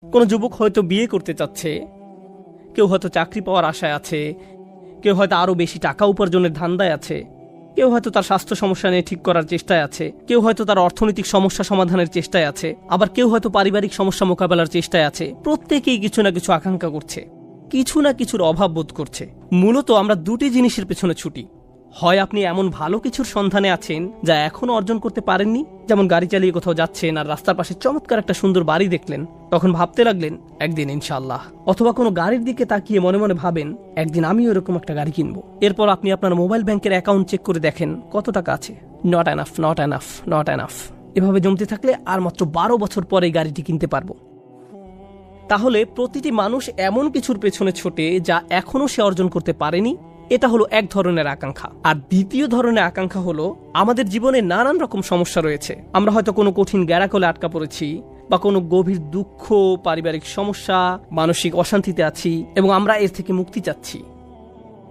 কোনো যুবক হয়তো বিয়ে করতে চাচ্ছে, কেউ হয়তো চাকরি পাওয়ার আশায় আছে, কেউ হয়তো আরও বেশি টাকা উপার্জনের ধান্দায় আছে, কেউ হয়তো তার স্বাস্থ্য সমস্যা নিয়ে ঠিক করার চেষ্টায় আছে, কেউ হয়তো তার অর্থনৈতিক সমস্যা সমাধানের চেষ্টায় আছে, আবার কেউ হয়তো পারিবারিক সমস্যা মোকাবেলার চেষ্টায় আছে। প্রত্যেকেই কিছু না কিছু আকাঙ্ক্ষা করছে, কিছু না কিছুর অভাব বোধ করছে। মূলত আমরা দুটি জিনিসের পেছনে ছুটি। হয় আপনি এমন ভালো কিছুর সন্ধানে আছেন যা এখনো অর্জন করতে পারেননি, যেমন গাড়ি চালিয়ে কোথাও যাচ্ছেন আর রাস্তার পাশে চমৎকার একটা সুন্দর বাড়ি দেখলেন, তখন ভাবতে লাগলেন একদিন ইনশাআল্লাহ। অথবা কোনো গাড়ির দিকে তাকিয়ে মনে মনে ভাবেন একদিন আমিও এরকম একটা গাড়ি কিনবো। এরপর আপনি আপনার মোবাইল ব্যাংকের অ্যাকাউন্ট চেক করে দেখেন কত টাকা আছে। Not enough, not enough, not enough. এভাবে জমতে থাকলে আর মাত্র 12 বছর পরে এই গাড়িটি কিনতে পারবো। তাহলে প্রতিটি মানুষ এমন কিছুর পেছনে ছোটে যা এখনো সে অর্জন করতে পারেনি। এটা হলো এক ধরনের আকাঙ্ক্ষা। আর দ্বিতীয় ধরনের আকাঙ্ক্ষা হলো আমাদের জীবনে নানান রকম সমস্যা রয়েছে। আমরা হয়তো কোনো কঠিন গ্যারাকলে আটকা পড়েছি, বা কোনো গভীর দুঃখ, পারিবারিক সমস্যা, মানসিক অশান্তিতে আছি এবং আমরা এর থেকে মুক্তি চাচ্ছি।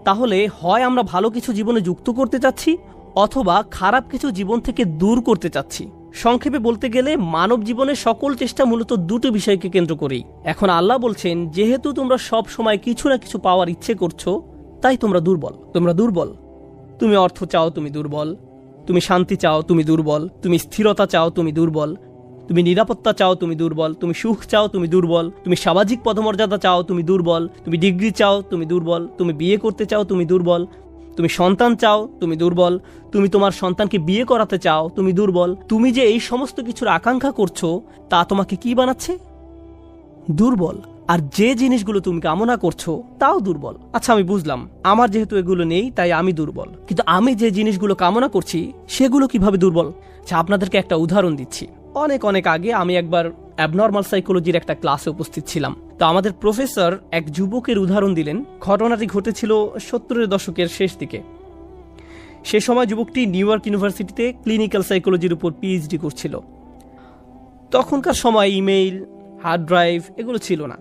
তাহলে হয় আমরা ভালো কিছু জীবনে যুক্ত করতে চাচ্ছি, অথবা খারাপ কিছু জীবন থেকে দূর করতে চাচ্ছি। সংক্ষেপে বলতে গেলে মানব জীবনের সকল চেষ্টা মূলত দুটো বিষয়কে কেন্দ্র করেই। এখন আল্লাহ বলছেন, যেহেতু তোমরা সব সময় কিছু না কিছু পাওয়ার ইচ্ছে করছো, তাই তোমরা দুর্বল। তোমরা দুর্বল। তুমি অর্থ চাও, তুমি দুর্বল। তুমি শান্তি চাও, তুমি দুর্বল। তুমি স্থিরতা চাও, তুমি দুর্বল। তুমি নিরাপত্তা চাও, তুমি দুর্বল। তুমি সুখ চাও, তুমি দুর্বল। তুমি সামাজিক পদমর্যাদা চাও, তুমি দুর্বল। তুমি ডিগ্রি চাও, তুমি দুর্বল। তুমি বিয়ে করতে চাও, তুমি দুর্বল। তুমি সন্তান চাও, তুমি দুর্বল। তুমি তোমার সন্তানকে বিয়ে করাতে চাও, তুমি দুর্বল। তুমি যে এই সমস্ত কিছুর আকাঙ্ক্ষা করছো, তা তোমাকে কি বানাচ্ছে? দুর্বল। আর যে জিনিসগুলো তুমি কামনা করছো তাও দুর্বল। আচ্ছা, আমি বুঝলাম, আমার যেহেতু এগুলো নেই তাই আমি দুর্বল, কিন্তু আমি যে জিনিসগুলো কামনা করছি সেগুলো কিভাবে দুর্বল? আচ্ছা, আপনাদেরকে একটা উদাহরণ দিচ্ছি। অনেক অনেক আগে আমি একবার অ্যাবনর্মাল সাইকোলজির একটা ক্লাসে উপস্থিত ছিলাম। তো আমাদের প্রফেসর এক যুবকের উদাহরণ দিলেন। ঘটনাটি ঘটেছিল 70-এর দশকের শেষ দিকে। সে সময় যুবকটি নিউ ইয়র্ক ইউনিভার্সিটিতে ক্লিনিক্যাল সাইকোলজির উপর পিএইচডি করছিল। তখনকার সময় ইমেইল, হার্ড ড্রাইভ এগুলো ছিল না।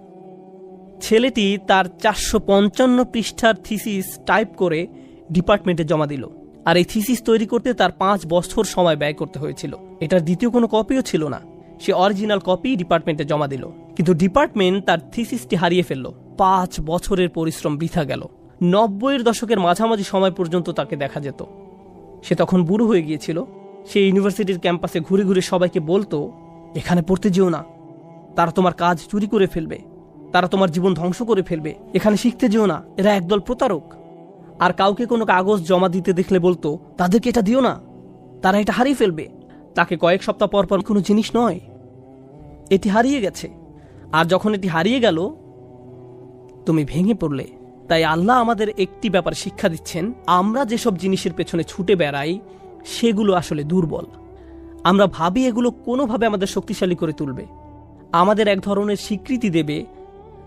ছেলেটি তার 455 পৃষ্ঠার থিসিস টাইপ করে ডিপার্টমেন্টে জমা দিল। আর এই থিসিস তৈরি করতে তার 5 বছর সময় ব্যয় করতে হয়েছিল। এটার দ্বিতীয় কোনো কপিও ছিল না। সে অরিজিনাল কপি ডিপার্টমেন্টে জমা দিল, কিন্তু ডিপার্টমেন্ট তার থিসিসটি হারিয়ে ফেলল। 5 বছরের পরিশ্রম বৃথা গেল। 90-এর দশকের মাঝামাঝি সময় পর্যন্ত তাকে দেখা যেত। সে তখন বুড়ো হয়ে গিয়েছিল। সে ইউনিভার্সিটির ক্যাম্পাসে ঘুরে ঘুরে সবাইকে বলতো, এখানে পড়তে যেও না, তারা তোমার কাজ চুরি করে ফেলবে, তারা তোমার জীবন ধ্বংস করে ফেলবে। এখানে শিখতে যেও না, এরা একদল প্রতারক। আর কাউকে কোনো কাগজ জমা দিতে দেখলে বলতো, তাদেরকে এটা দিও না, তারা এটা হারিয়ে ফেলবে। তাকে কয়েক সপ্তাহ পর পর, কোনো জিনিস নয়, এটি হারিয়ে গেছে। আর যখন এটি হারিয়ে গেল, তুমি ভেঙে পড়লে। তাই আল্লাহ আমাদের একটি ব্যাপার শিক্ষা দিচ্ছেন, আমরা যেসব জিনিসের পেছনে ছুটে বেড়াই সেগুলো আসলে দুর্বল। আমরা ভাবি এগুলো কোনোভাবে আমাদের শক্তিশালী করে তুলবে, আমাদের এক ধরনের স্বীকৃতি দেবে,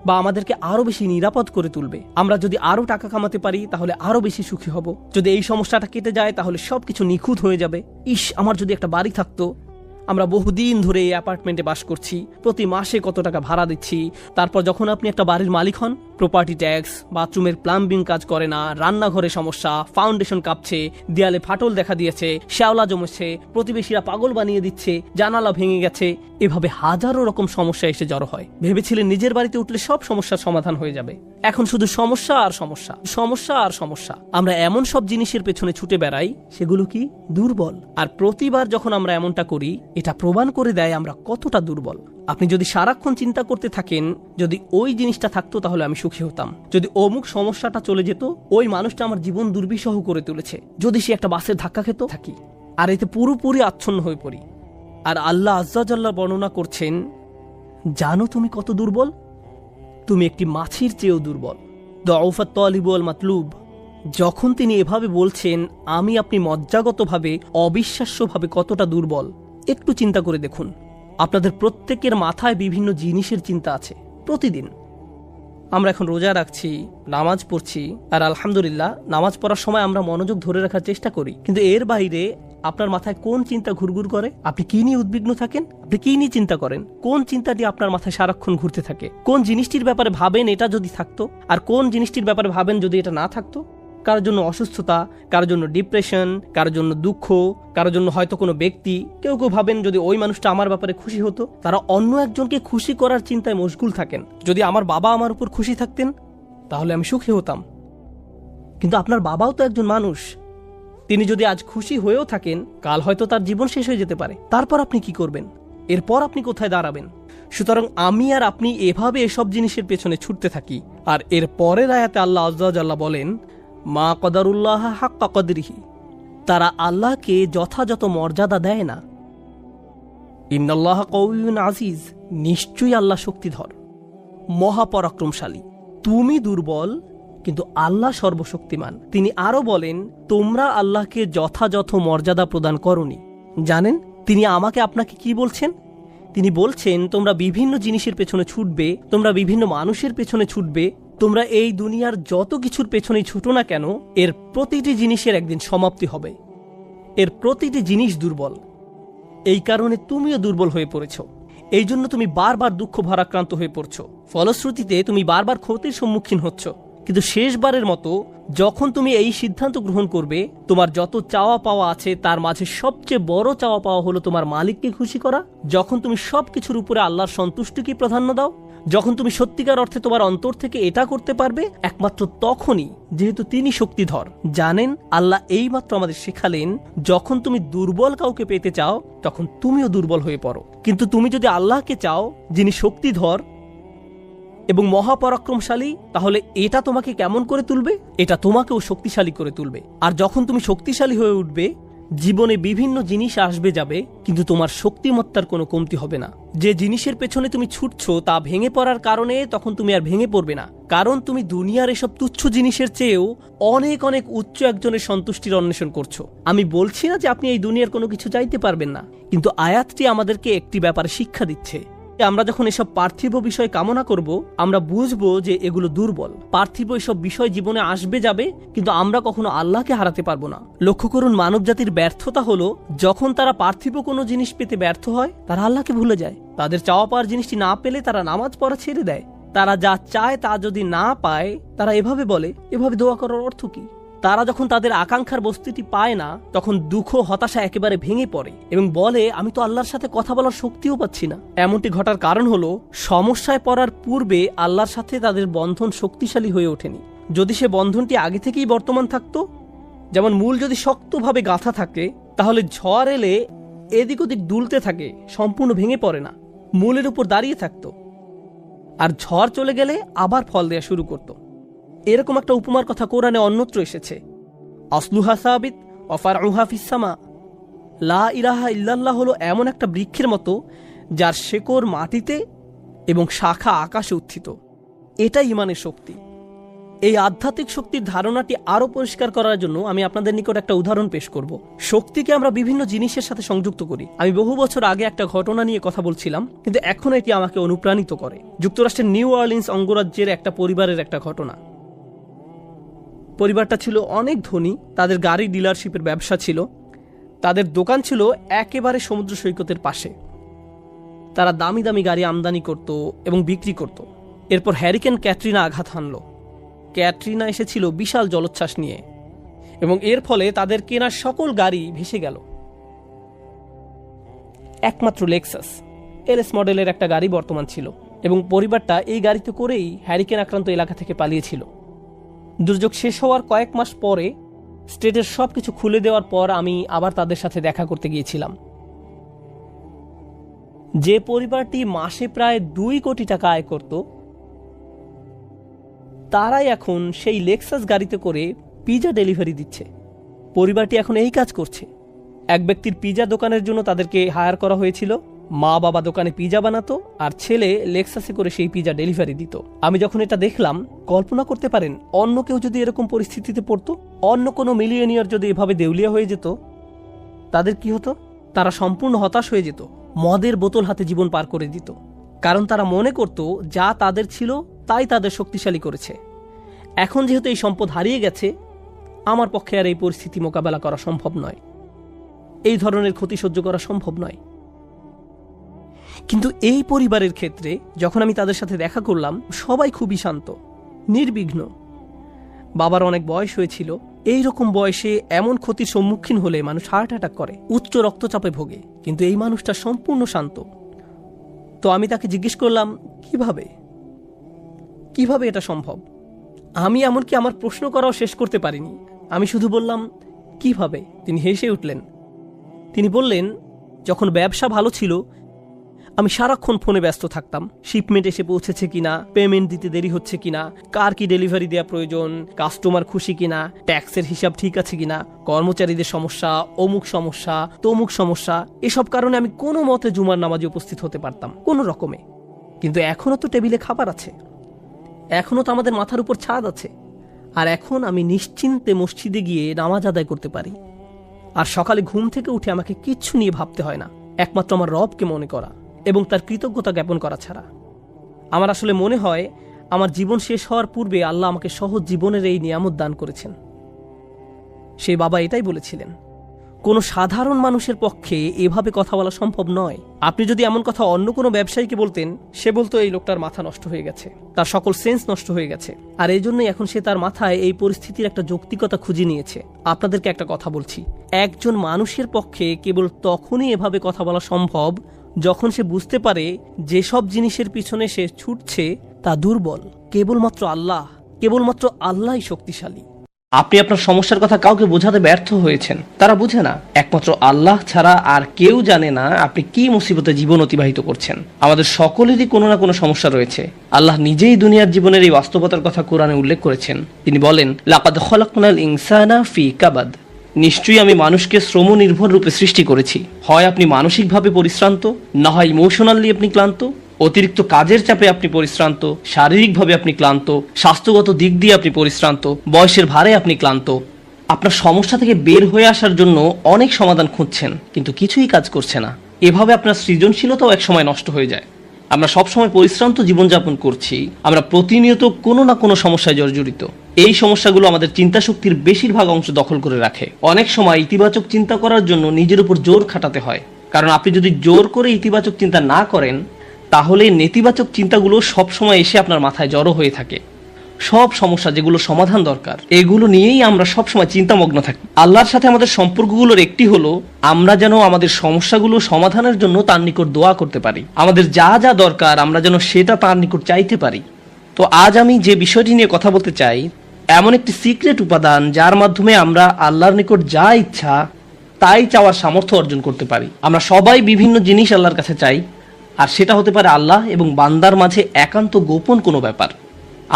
বা আমাদেরকে আরো বেশি নিরাপদ করে তুলবে। আমরা যদি আরো টাকা কামাতে পারি তাহলে আরো বেশি সুখী হব। যদি এই সমস্যাটা কেটে যায় তাহলে সবকিছু নিখুঁত হয়ে যাবে। ইস, আমার যদি একটা বাড়ি থাকতো। আমরা বহুদিন ধরে এই অ্যাপার্টমেন্টে বাস করছি, প্রতি মাসে কত টাকা ভাড়া দিচ্ছি। তারপর যখন আপনি একটা বাড়ির মালিক হন, প্রপার্টি ট্যাক্স, বাথরুমের প্লাম্বিং কাজ করে না, রান্নাঘরে সমস্যা, ফাউন্ডেশন কাঁপছে, দেয়ালে ফাটল দেখা দিয়েছে, শ্যাওলা জমেছে, প্রতিবেশীরা পাগল বানিয়ে দিচ্ছে, জানালা ভেঙে গেছে, এভাবে হাজারো রকম সমস্যা এসে জড়ো হয়। ভেবেছিলেন নিজের বাড়িতে উঠলে সব সমস্যার সমাধান হয়ে যাবে। এখন শুধু সমস্যা আর সমস্যা, সমস্যা আর সমস্যা। আমরা এমন সব জিনিসের পেছনে ছুটে বেড়াই সেগুলো কি দুর্বল। আর প্রতিবার যখন আমরা এমনটা করি, এটা প্রমাণ করে দেয় আমরা কতটা দুর্বল। আপনি যদি সারাক্ষণ চিন্তা করতে থাকেন, যদি ওই জিনিসটা থাকতো তাহলে আমি সুখী হতাম, যদি অমুক সমস্যাটা চলে যেত, ওই মানুষটা আমার জীবন দুর্বিষহ করে তুলেছে, যদি সে একটা বাসের ধাক্কা খেত, থাকি আর এতে পুরোপুরি আচ্ছন্ন হয়ে পড়ি। আর আল্লাহ আজ্জা জাল্লা বর্ণনা করছেন, জানো তুমি কত দুর্বল? তুমি একটি মাছির চেয়েও দুর্বল। দউফাত তালিব ওয়াল মাতলুব। যখন তিনি এভাবে বলছেন, আমি আপনি মজ্জাগতভাবে, অবিশ্বাস্যভাবে কতটা দুর্বল, একটু চিন্তা করে দেখুন। আপনাদের প্রত্যেকের মাথায় বিভিন্ন জিনিসের চিন্তা আছে প্রতিদিন। আমরা এখন রোজা রাখছি, নামাজ পড়ছি, আর আলহামদুলিল্লাহ নামাজ পড়ার সময় আমরা মনোযোগ ধরে রাখার চেষ্টা করি, কিন্তু এর বাইরে আপনার মাথায় কোন চিন্তা ঘুরঘুর করে? আপনি কি নিয়ে উদ্বিগ্ন থাকেন? আপনি কি নিয়ে চিন্তা করেন? কোন চিন্তাটি আপনার মাথায় সারাক্ষণ ঘুরতে থাকে? কোন জিনিসটির ব্যাপারে ভাবেন এটা যদি থাকতো, আর কোন জিনিসটির ব্যাপারে ভাবেন যদি এটা না থাকতো? কারোর জন্য অসুস্থতা, কারোর জন্য ডিপ্রেশন, কারোর জন্য দুঃখ, কারোর জন্য হয়তো কোনো ব্যক্তি। কেউ কেউ ভাবেন যদি ওই মানুষটা আমার ব্যাপারে খুশি হতো। তারা অন্য একজনকে খুশি করার চিন্তায় মশগুল থাকেন। যদি আমার বাবা আমার উপর খুশি থাকতেন তাহলে আমি সুখী হতাম। কিন্তু আপনার বাবাও তো একজন মানুষ। তিনি যদি আজ খুশি হয়েও থাকেন, কাল হয়তো তার জীবন শেষ হয়ে যেতে পারে। তারপর আপনি কি করবেন? এরপর আপনি কোথায় দাঁড়াবেন? সুতরাং আমি আর আপনি এভাবে এসব জিনিসের পেছনে ছুটতে থাকি। আর এর পরের আয়াতে আল্লাহ আযজা ওয়া জাল্লা বলেন, মা কদারুল্লাহ হাক্কা কদরিহি, তারা আল্লাহকে যথাযথ মর্যাদা দেয় না। ইন্নাল্লাহ কওয়িয়্যুন আজিজ, নিশ্চয়ই আল্লাহ শক্তিধর, মহাপরাক্রমশালী। তুমি দুর্বল, কিন্তু আল্লাহ সর্বশক্তিমান। তিনি আরো বলেন, তোমরা আল্লাহকে যথাযথ মর্যাদা প্রদান করনি। জানেন তিনি আমাকে আপনাকে কি বলছেন? তিনি বলছেন, তোমরা বিভিন্ন জিনিসের পেছনে ছুটবে, তোমরা বিভিন্ন মানুষের পেছনে ছুটবে, তোমরা এই দুনিয়ার যত কিছুর পেছনেই ছুটো না কেন, এর প্রতিটি জিনিসের একদিন সমাপ্তি হবে। এর প্রতিটি জিনিস দুর্বল। এই কারণে তুমিও দুর্বল হয়ে পড়েছ। এই জন্য তুমি বারবার দুঃখ ভারাক্রান্ত হয়ে পড়ছো। ফলশ্রুতিতে তুমি বারবার ক্ষতির সম্মুখীন হচ্ছ। কিন্তু শেষবারের মতো যখন তুমি এই সিদ্ধান্ত গ্রহণ করবে, তোমার যত চাওয়া পাওয়া আছে তার মাঝে সবচেয়ে বড় চাওয়া পাওয়া হলো তোমার মালিককে খুশি করা, যখন তুমি সবকিছুর উপরে আল্লাহর সন্তুষ্টিকে প্রাধান্য দাও, যখন তুমি সত্যিকার অর্থে তোমার অন্তর থেকে এটা করতে পারবে, একমাত্র তখনই, যেহেতু তিনি শক্তিধর। জানেন আল্লাহ এইমাত্র আমাদের শেখালেন, যখন তুমি দুর্বল কাউকে পেতে চাও তখন তুমিও দুর্বল হয়ে পড়ো। কিন্তু তুমি যদি আল্লাহকে চাও যিনি শক্তিধর এবং মহাপরাক্রমশালী, তাহলে এটা তোমাকে কেমন করে তুলবে? এটা তোমাকেও শক্তিশালী করে তুলবে। আর যখন তুমি শক্তিশালী হয়ে উঠবে, জীবনে বিভিন্ন জিনিস আসবে যাবে, কিন্তু তোমার শক্তিমত্তার কোনো কমতি হবে না। যে জিনিসের পেছনে তুমি ছুটছো তা ভেঙে পড়ার কারণে তখন তুমি আর ভেঙে পড়বে না, কারণ তুমি দুনিয়ার এসব তুচ্ছ জিনিসের চেয়েও অনেক অনেক উচ্চ একজনের সন্তুষ্টির অন্বেষণ করছো। আমি বলছি না যে আপনি এই দুনিয়ার কোনো কিছু চাইতে পারবেন না, কিন্তু আয়াতটি আমাদেরকে একটি ব্যাপারে শিক্ষা দিচ্ছে। আমরা যখন এসব পার্থিব বিষয় কামনা করব, আমরা বুঝবো যে এগুলো দুর্বল। পার্থিব এসব বিষয় জীবনে আসবে যাবে, কিন্তু আমরা কখনো আল্লাহকে হারাতে পারবো না। লক্ষ্য করুন, মানব জাতির ব্যর্থতা হলো যখন তারা পার্থিব কোনো জিনিস পেতে ব্যর্থ হয়, তারা আল্লাহকে ভুলে যায়। তাদের চাওয়া পাওয়ার জিনিসটি না পেলে তারা নামাজ পড়া ছেড়ে দেয়। তারা যা চায় তা যদি না পায়, তারা এভাবে বলে, এভাবে দোয়া করার অর্থ কি? তারা যখন তাদের আকাঙ্ক্ষার বস্তুটি পায় না, তখন দুঃখ হতাশা একেবারে ভেঙে পড়ে এবং বলে, আমি তো আল্লাহর সাথে কথা বলার শক্তিও পাচ্ছি না। এমনটি ঘটার কারণ হলো সমস্যায় পড়ার পূর্বে আল্লাহর সাথে তাদের বন্ধন শক্তিশালী হয়ে ওঠেনি। যদি সে বন্ধনটি আগে থেকেই বর্তমান থাকতো, যেমন মূল যদি শক্তভাবে গাঁথা থাকে, তাহলে ঝড় এলে এদিক ওদিক দুলতে থাকে, সম্পূর্ণ ভেঙে পড়ে না, মূলের উপর দাঁড়িয়ে থাকতো। আর ঝড় চলে গেলে আবার ফল দেয়া শুরু করতো। এরকম একটা উপমার কথা কোরআনে অন্যত্র এসেছে, আসলুহা সাবিত ওয়া ফারউহা ফিস সামা। লা ইলাহা ইল্লাল্লাহ হলো এমন একটা বৃক্ষের মতো যার শেকড় মাটিতে এবং শাখা আকাশে উত্থিত। এটাই ঈমানের শক্তি। এই আধ্যাত্মিক শক্তির ধারণাটি আরো পরিষ্কার করার জন্য আমি আপনাদের নিকট একটা উদাহরণ পেশ করব। শক্তিকে আমরা বিভিন্ন জিনিসের সাথে সংযুক্ত করি। আমি বহু বছর আগে একটা ঘটনা নিয়ে কথা বলছিলাম, কিন্তু এখন এটি আমাকে অনুপ্রাণিত করে। যুক্তরাষ্ট্রের নিউ অরলিন্স অঙ্গরাজ্যের একটা পরিবারের একটা ঘটনা। পরিবারটা ছিল অনেক ধনী, তাদের গাড়ি ডিলারশিপের ব্যবসা ছিল, তাদের দোকান ছিল একেবারে সমুদ্র সৈকতের পাশে। তারা দামি দামি গাড়ি আমদানি করত এবং বিক্রি করত। এরপর হ্যারিকেন ক্যাটরিনা আঘাত হানল। ক্যাটরিনা এসেছিল বিশাল জলোচ্ছ্বাস নিয়ে এবং এর ফলে তাদের কেনা সকল গাড়ি ভেসে গেল। একমাত্র লেক্সাস এলএস মডেলের একটা গাড়ি বর্তমান ছিল এবং পরিবারটা এই গাড়িতে করেই হ্যারিকেন আক্রান্ত এলাকা থেকে পালিয়েছিল। দুর্যোগ শেষ হওয়ার কয়েক মাস পরে স্টেটের সবকিছু খুলে দেওয়ার পর আমি আবার তাদের সাথে দেখা করতে গিয়েছিলাম। যে পরিবারটি মাসে প্রায় 2 কোটি টাকা আয় করত, তারাই এখন সেই লেক্সাস গাড়িতে করে পিজা ডেলিভারি দিচ্ছে। পরিবারটি এখন এই কাজ করছে। এক ব্যক্তির পিজা দোকানের জন্য তাদেরকে হায়ার করা হয়েছিল। মা বাবা দোকানে পিজা বানাতো আর ছেলে লেক্সাসে করে সেই পিজা ডেলিভারি দিত। আমি যখন এটা দেখলাম, কল্পনা করতে পারেন অন্য কেউ যদি এরকম পরিস্থিতিতে পড়তো, অন্য কোনো মিলিয়নিয়ার যদি এভাবে দেউলিয়া হয়ে যেত, তাদের কি হতো? তারা সম্পূর্ণ হতাশ হয়ে যেত, মদের বোতল হাতে জীবন পার করে দিত। কারণ তারা মনে করত যা তাদের ছিল তাই তাদের শক্তিশালী করেছে। এখন যেহেতু এই সম্পদ হারিয়ে গেছে, আমার পক্ষে আর এই পরিস্থিতি মোকাবেলা করা সম্ভব নয়, এই ধরনের ক্ষতি সহ্য করা সম্ভব নয়। কিন্তু এই পরিবারের ক্ষেত্রে যখন আমি তাদের সাথে দেখা করলাম, সবাই খুবই শান্ত, নির্বিঘ্ন। বাবার অনেক বয়স হয়েছিল। এই রকম বয়সে এমন ক্ষতির সম্মুখীন হলে মানুষ হার্ট অ্যাটাক করে, উচ্চ রক্তচাপে ভোগে, কিন্তু এই মানুষটা সম্পূর্ণ শান্ত। তো আমি তাকে জিজ্ঞেস করলাম, কিভাবে এটা সম্ভব? আমি এমনকি আমার প্রশ্ন করাও শেষ করতে পারিনি, আমি শুধু বললাম কিভাবে। তিনি হেসে উঠলেন। তিনি বললেন, যখন ব্যবসা ভালো ছিল আমি সারাক্ষণ ফোনে ব্যস্ত থাকতাম, শিপমেন্ট এসে পৌঁছেছে কিনা, পেমেন্ট দিতে দেরি হচ্ছে কিনা, কার কি ডেলিভারি দেওয়া প্রয়োজন, কাস্টমার খুশি কিনা, ট্যাক্সের হিসাব ঠিক আছে কিনা, কর্মচারীদের সমস্যা, অমুক সমস্যা, তমুক সমস্যা। এসব কারণে আমি কোনো মতে জুমার নামাজে উপস্থিত হতে পারতাম কোনো রকমে। কিন্তু এখনও তো টেবিলে খাবার আছে, এখনও তো আমাদের মাথার উপর ছাদ আছে, আর এখন আমি নিশ্চিন্তে মসজিদে গিয়ে নামাজ আদায় করতে পারি। আর সকালে ঘুম থেকে উঠে আমাকে কিচ্ছু নিয়ে ভাবতে হয় না, একমাত্র আমার রবকে মনে করা এবং তার কৃতজ্ঞতা জ্ঞাপন করা ছাড়া। আমার আসলে মনে হয় আমার জীবন শেষ হওয়ার পূর্বে আল্লাহ আমাকে সহজ জীবনের এই নিয়ামত দান করেছেন। সেই বাবা এটাই বলেছিলেন, কোনো সাধারণ মানুষের পক্ষে এভাবে কথা বলা সম্ভব নয়। আপনি যদি এমন কথা অন্য কোনো ব্যবসায়ীকে বলতেন, সে বলতো এই লোকটার মাথা নষ্ট হয়ে গেছে, তার সকল সেন্স নষ্ট হয়ে গেছে। আর এই জন্যই এখন সে তার মাথায় এই পরিস্থিতির একটা যৌক্তিকতা খুঁজে নিয়েছে। আপনাদেরকে একটা কথা বলছি, একজন মানুষের পক্ষে কেবল তখনই এভাবে কথা বলা সম্ভব যখন সে বুঝতে পারে যেসব জিনিসের পিছনে সে ছুটছে তা দুর্বল। কেবলমাত্র আল্লাহই শক্তিশালী। আপনি আপনার সমস্যার কথা কাউকে বোঝাতে ব্যর্থ হয়েছেন, তারা বুঝে না। একমাত্র আল্লাহ ছাড়া আর কেউ জানে না আপনি কি মুসিবতে জীবন অতিবাহিত করছেন। আমাদের সকলেরই কোনো না কোনো সমস্যা রয়েছে। আল্লাহ নিজেই দুনিয়ার জীবনের এই বাস্তবতার কথা কোরআনে উল্লেখ করেছেন। তিনি বলেন, লাকাদ খলাকনাল ইনসানা ফি কাবাদ, নিশ্চয়ই আমি মানুষকে শ্রম নির্ভর রূপে সৃষ্টি করেছি। হয় আপনি মানসিকভাবে পরিশ্রান্ত, না হয় ইমোশনালি আপনি ক্লান্ত। অতিরিক্ত কাজের চাপে আপনি পরিশ্রান্ত, শারীরিকভাবে আপনি ক্লান্ত, স্বাস্থ্যগত দিক দিয়ে আপনি পরিশ্রান্ত, বয়সের ভারে আপনি ক্লান্ত। আপনার সমস্যা থেকে বের হয়ে আসার জন্য অনেক সমাধান খুঁজছেন, কিন্তু কিছুই কাজ করছে না। এভাবে আপনার সৃজনশীলতাও একসময় নষ্ট হয়ে যায়। আমরা সবসময় পরিশ্রান্ত জীবনযাপন করছি, আমরা প্রতিনিয়ত কোনো না কোনো সমস্যায় জর্জরিত। এই সমস্যাগুলো আমাদের চিন্তা শক্তির বেশিরভাগ অংশ দখল করে রাখে। অনেক সময় ইতিবাচক চিন্তা করার জন্য নিজের উপর জোর খাটাতে হয়, কারণ আপনি যদি জোর করে ইতিবাচক চিন্তা না করেন, তাহলে নেতিবাচক চিন্তাগুলো সবসময় এসে আপনার মাথায় জড়ো হয়ে থাকে। সব সমস্যা যেগুলো সমাধান দরকার, এগুলো নিয়েই আমরা সবসময় চিন্তামগ্ন থাকি। আল্লাহর সাথে আমাদের সম্পর্কগুলোর একটি হলো আমরা যেন আমাদের সমস্যাগুলো সমাধানের জন্য তার নিকট দোয়া করতে পারি। আমাদের যা যা দরকার আমরা যেন সেটা তার নিকট চাইতে পারি। তো আজ আমি যে বিষয়টি নিয়ে কথা বলতে চাই, এমন একটি সিক্রেট উপাদান যার মাধ্যমে আমরা আল্লাহর নিকট যা ইচ্ছা তাই চাওয়ার সামর্থ্য অর্জন করতে পারি। আমরা সবাই বিভিন্ন জিনিস আল্লাহর কাছে চাই, আর সেটা হতে পারে আল্লাহ এবং বান্দার মাঝে একান্ত গোপন কোনো ব্যাপার।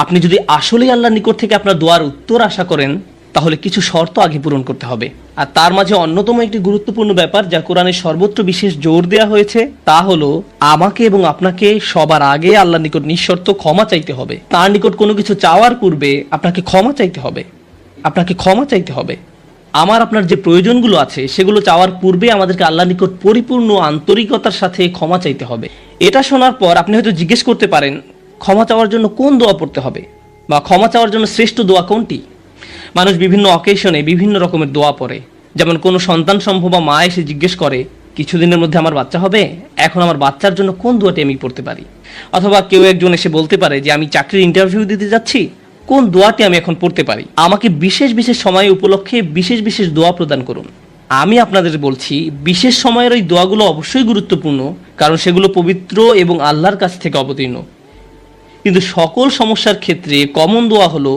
আপনি যদি আসলেই আল্লাহর নিকট থেকে আপনার দোয়ার উত্তর আশা করেন, তাহলে কিছু শর্ত আগে পূরণ করতে হবে। আর তার মাঝে অন্যতম একটি গুরুত্বপূর্ণ ব্যাপার যা কোরআনের সর্বত্র বিশেষ জোর দেওয়া হয়েছে, তা হলো আমাকে এবং আপনাকে সবার আগে আল্লাহর নিকট নিঃশর্ত ক্ষমা চাইতে হবে। তার নিকট কোনো কিছু চাওয়ার পূর্বে আপনাকে ক্ষমা চাইতে হবে। আমার আপনার যে প্রয়োজনগুলো আছে সেগুলো চাওয়ার পূর্বে আমাদেরকে আল্লাহর নিকট পরিপূর্ণ আন্তরিকতার সাথে ক্ষমা চাইতে হবে। এটা শোনার পর আপনি হয়তো জিজ্ঞেস করতে পারেন, ক্ষমা চাওয়ার জন্য কোন দোয়া পড়তে হবে, বা ক্ষমা চাওয়ার জন্য শ্রেষ্ঠ দোয়া কোনটি? মানুষ বিভিন্ন অকেশনে বিভিন্ন রকমের দোয়া পড়ে। যেমন কোনো সন্তান সম্ভবা মা এসে জিজ্ঞেস করে, কিছুদিনের মধ্যে আমার বাচ্চা হবে, এখন আমার বাচ্চার জন্য কোন দোয়াটি আমি পড়তে পারি? অথবা কেউ একজন এসে বলতে পারে যে আমি চাকরির ইন্টারভিউ দিতে যাচ্ছি, কোন দোয়াটি আমি এখন পড়তে পারি? আমাকে বিশেষ বিশেষ সময় উপলক্ষে বিশেষ বিশেষ দোয়া প্রদান করুন। আমি আপনাদের বলছি, বিশেষ সময়ের ওই দোয়াগুলো অবশ্যই গুরুত্বপূর্ণ, কারণ সেগুলো পবিত্র এবং আল্লাহর কাছ থেকে অবতীর্ণ। কিন্তু সকল সমস্যার ক্ষেত্রে কমন দোয়া হলো,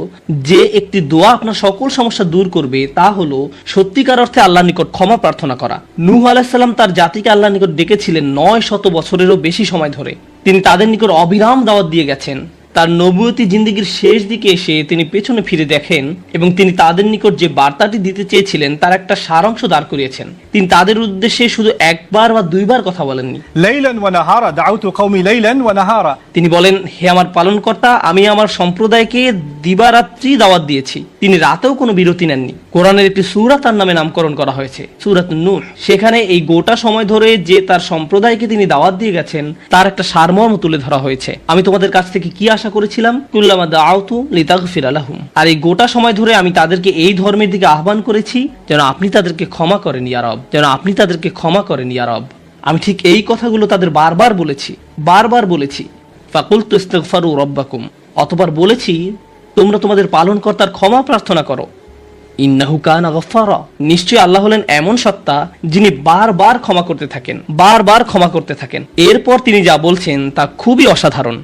যে একটি দোয়া আপনার সকল সমস্যা দূর করবে, তা হলো সত্যিকার অর্থে আল্লাহর নিকট ক্ষমা প্রার্থনা করা। নূহ আলাইহিস সালাম তার জাতিকে আল্লাহর নিকট ডেকেছিলেন 900 বছরেরও বেশি সময় ধরে। তিনি তাদের নিকট অবিরাম দাওয়াত দিয়ে গেছেন। তার নবুয়তি জিন্দেগির শেষ দিকে এসে তিনি পেছনে ফিরে দেখেন এবং তিনি তাদের নিকট যে বার্তাটি দিতে চেয়েছিলেন তার একটা সারাংশ দাঁড় করিয়েছেন। তিনি তাদের উদ্দেশ্যে শুধু একবার বা দুইবার কথা বলেননি। লাইলান ওয়া নাহারা দাউতু কওমি লাইলান ওয়া নাহারা, তিনি বলেন, হে আমার পালনকর্তা, আমি আমার সম্প্রদায়কে দিবারাত্রি দাওয়াত দিয়েছি। তিনি রাতেও কোনো বিরতি নেননি। কোরআনের একটি সূরা তার নামে নামকরণ করা হয়েছে, সূরাত নূহ। সেখানে এই গোটা সময় ধরে যে তার সম্প্রদায়কে তিনি দাওয়াত দিয়ে গেছেন তার একটা সারমর্ম তুলে ধরা হয়েছে। আমি তোমাদের কাছ থেকে কি আশা করেছিলাম? কুল্লামা দাআউতু লিতাগফিরা লাহুম। আর এই গোটা সময় ধরে আমি তাদেরকে এই ধর্মের দিকে আহ্বান করেছি যেন আপনি তাদেরকে ক্ষমা করেন ইয়া রব, আমি ঠিক এই কথাগুলো তাদের বারবার বলেছি। ফাকুলতু ইস্তাগফিরু রাব্বাকুম, অতঃপর বলেছি তোমরা তোমাদের পালনকর্তার ক্ষমা প্রার্থনা করো। ইন্নাহু কানা গফফারা, নিশ্চয়ই আল্লাহ হলেন এমন সত্তা যিনি বারবার ক্ষমা করতে থাকেন, বারবার ক্ষমা করতে থাকেন। এরপর তিনি যা বলছেন তা খুবই অসাধারণ।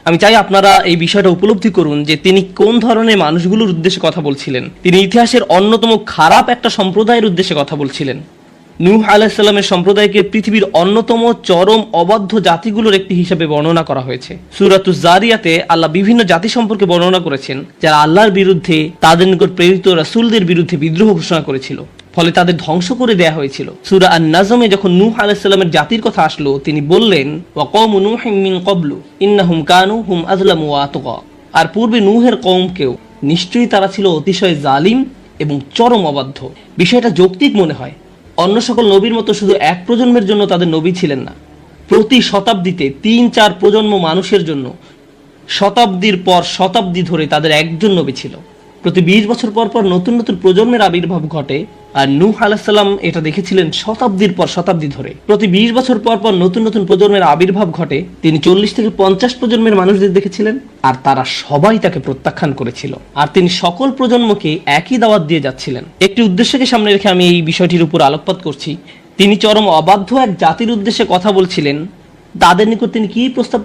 আমি চাই আপনারা এই বিষয়টা উপলব্ধি করুন যে তিনি কোন ধরনের মানুষগুলোর উদ্দেশ্যে কথা বলছিলেন। তিনি ইতিহাসের অন্যতম খারাপ একটা সম্প্রদায়ের উদ্দেশ্যে কথা বলছিলেন। নূহ আলাইহিস সালামের সম্প্রদায়কে পৃথিবীর অন্যতম চরম অবাধ্য জাতিগুলোর একটি হিসেবে বর্ণনা করা হয়েছে। সূরাতুজ জারিয়াতে আল্লাহ বিভিন্ন জাতি সম্পর্কে বর্ণনা করেছেন যারা আল্লাহর বিরুদ্ধে, তাদের নিকট প্রেরিত রাসূলদের বিরুদ্ধে বিদ্রোহ ঘোষণা করেছিল, ফলে তাদের ধ্বংস করে দেয়া হয়েছিল। সূরা আন-নাজমে যখন নূহ আলাইহিস সালামের জাতির কথা আসলো, তিনি বললেন ওয়া কওমু নূহিম মিন ক্বাবলু ইন্নাহুম কানু হুম আযলামু ওয়া আতগা, আর পূর্বে নূহের কওমকেও নিশ্চয়ই তারা ছিল অতিশয় জালিম এবং চরম অবাধ্য। বিষয়টা যৌক্তিক মনে হয়। অন্য সকল নবীর মতো শুধু এক প্রজন্মের জন্য তাদের নবী ছিলেন না, প্রতি শতাব্দীতে ৩-৪ প্রজন্ম মানুষের জন্য শতাব্দীর পর শতাব্দী ধরে তাদের একজন নবী ছিল। প্রতি ২০ বছর পর পর নতুন নতুন প্রজন্মের আবির্ভাব ঘটে, আর নূহ আলাইহিস সালাম এটা দেখেছিলেন শতাব্দীর পর শতাব্দী ধরে। প্রতি ২০ বছর পর পর নতুন নতুন প্রজন্মের আবির্ভাব ঘটে। তিনি ৪০ থেকে ৫০ প্রজন্মের মানুষদের দেখেছিলেন, আর তারা সবাই তাকে প্রত্যাখ্যান করেছিল। আর তিনি সকল প্রজন্মকে একই দাওয়াত দিয়ে যাচ্ছিলেন। একটি উদ্দেশ্যকে সামনে রেখে আমি এই বিষয়টির উপর আলোকপাত করছি। তিনি চরম অবাধ্য এক জাতির উদ্দেশ্যে কথা বলছিলেন। তাদের নিকট তিনি কি প্রস্তাব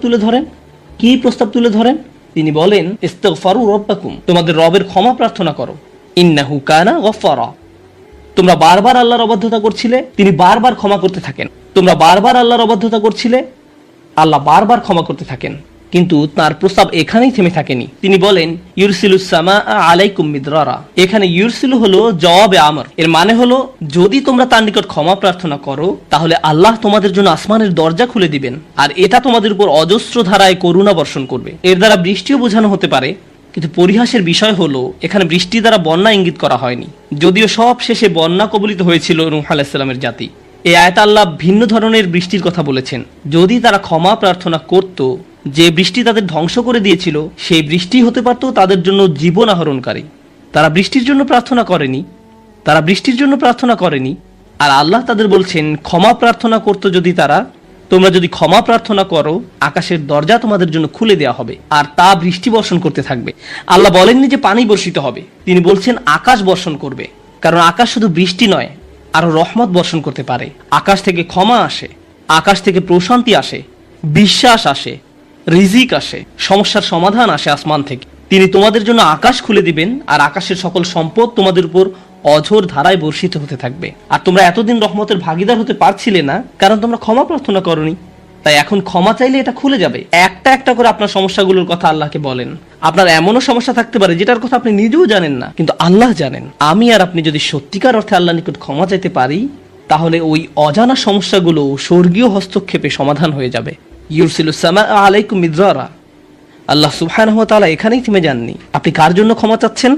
তুলে ধরেন? তিনি বলেন ইস্তিগফারু রাব্বাকুম, তোমাদের রবের ক্ষমা প্রার্থনা করো। ইন্নাহু কানা গফফারা, তোমরা বারবার আল্লাহর অবাধ্যতা করছিলে, তিনি বারবার ক্ষমা করতে থাকেন। তোমরা বারবার আল্লাহর অবাধ্যতা করছিলে, আল্লাহ বারবার ক্ষমা করতে থাকেন। কিন্তু তার প্রস্তাব এখানেই থেমে থাকেনি। তিনি বলেন ইউরসিলুস সামা আলাইকুম মিদরারা। এখানে ইউরসিলু হলো জওয়াবে আমর। এর মানে হলো যদি তোমরা তার নিকট ক্ষমা প্রার্থনা করো, তাহলে আল্লাহ তোমাদের জন্য আসমানের দরজা খুলে দিবেন, আর এটা তোমাদের উপর অজস্র ধারায় করুণা বর্ষণ করবে। এর দ্বারা বৃষ্টিও বোঝানো হতে পারে, কিন্তু পরিহাসের বিষয় হলো এখানে বৃষ্টি দ্বারা বন্যা ইঙ্গিত করা হয়নি, যদিও সব শেষে বন্যা কবলিত হয়েছিল নূহ আলাইহিস সালামের জাতি। এই আয়াতে আল্লাহ ভিন্ন ধরনের বৃষ্টির কথা বলেছেন। যদি তারা ক্ষমা প্রার্থনা করত, যে বৃষ্টি তাদের ধ্বংস করে দিয়েছিল সেই বৃষ্টি হতে পারত তাদের জন্য জীবন আহরণকারী। তারা বৃষ্টির জন্য প্রার্থনা করেনি, আর আল্লাহ তাদের বলছেন ক্ষমা প্রার্থনা করতো যদি তারা, তোমরা যদি ক্ষমা প্রার্থনা করো, আকাশের দরজা তোমাদের জন্য খুলে দেওয়া হবে, আর তা বৃষ্টি বর্ষণ করতে থাকবে। আল্লাহ বলেননি যে পানি বর্ষিত হবে, তিনি বলছেন আকাশ বর্ষণ করবে। কারণ আকাশ শুধু বৃষ্টি নয়, আরো রহমত বর্ষণ করতে পারে। আকাশ থেকে ক্ষমা আসে, আকাশ থেকে প্রশান্তি আসে, বিশ্বাস আসে, রিজিক আসে, সমস্যার সমাধান আসে আসমান থেকে। তিনি তোমাদের জন্য আকাশ খুলে দিবেন, আর আকাশের সকল সম্পদ তোমাদের উপর অঝোর ধারায় বর্ষিত হতে থাকবে। আর তোমরা এতদিন রহমতের ভাগিদার হতে পারছিলে না, কারণ তোমরা ক্ষমা প্রার্থনা করনি। তাই এখন ক্ষমা চাইলে এটা খুলে যাবে। একটা একটা করে আপনার সমস্যাগুলোর কথা আল্লাহকে বলেন। আপনার এমনও সমস্যা থাকতে পারে যেটার কথা আপনি নিজেও জানেন না, কিন্তু আল্লাহ জানেন। আমি আর আপনি যদি সত্যিকার অর্থে আল্লাহ নিকট ক্ষমা চাইতে পারি, তাহলে ওই অজানা সমস্যাগুলো স্বর্গীয় হস্তক্ষেপে সমাধান হয়ে যাবে। ইউরসিলুস সামা আলাইকুম মিদরারা। আল্লাহ সুবহানাহু ওয়া তাআলা এখানেই থেমে যাননি। আপনি কার জন্য ক্ষমা চাচ্ছেন?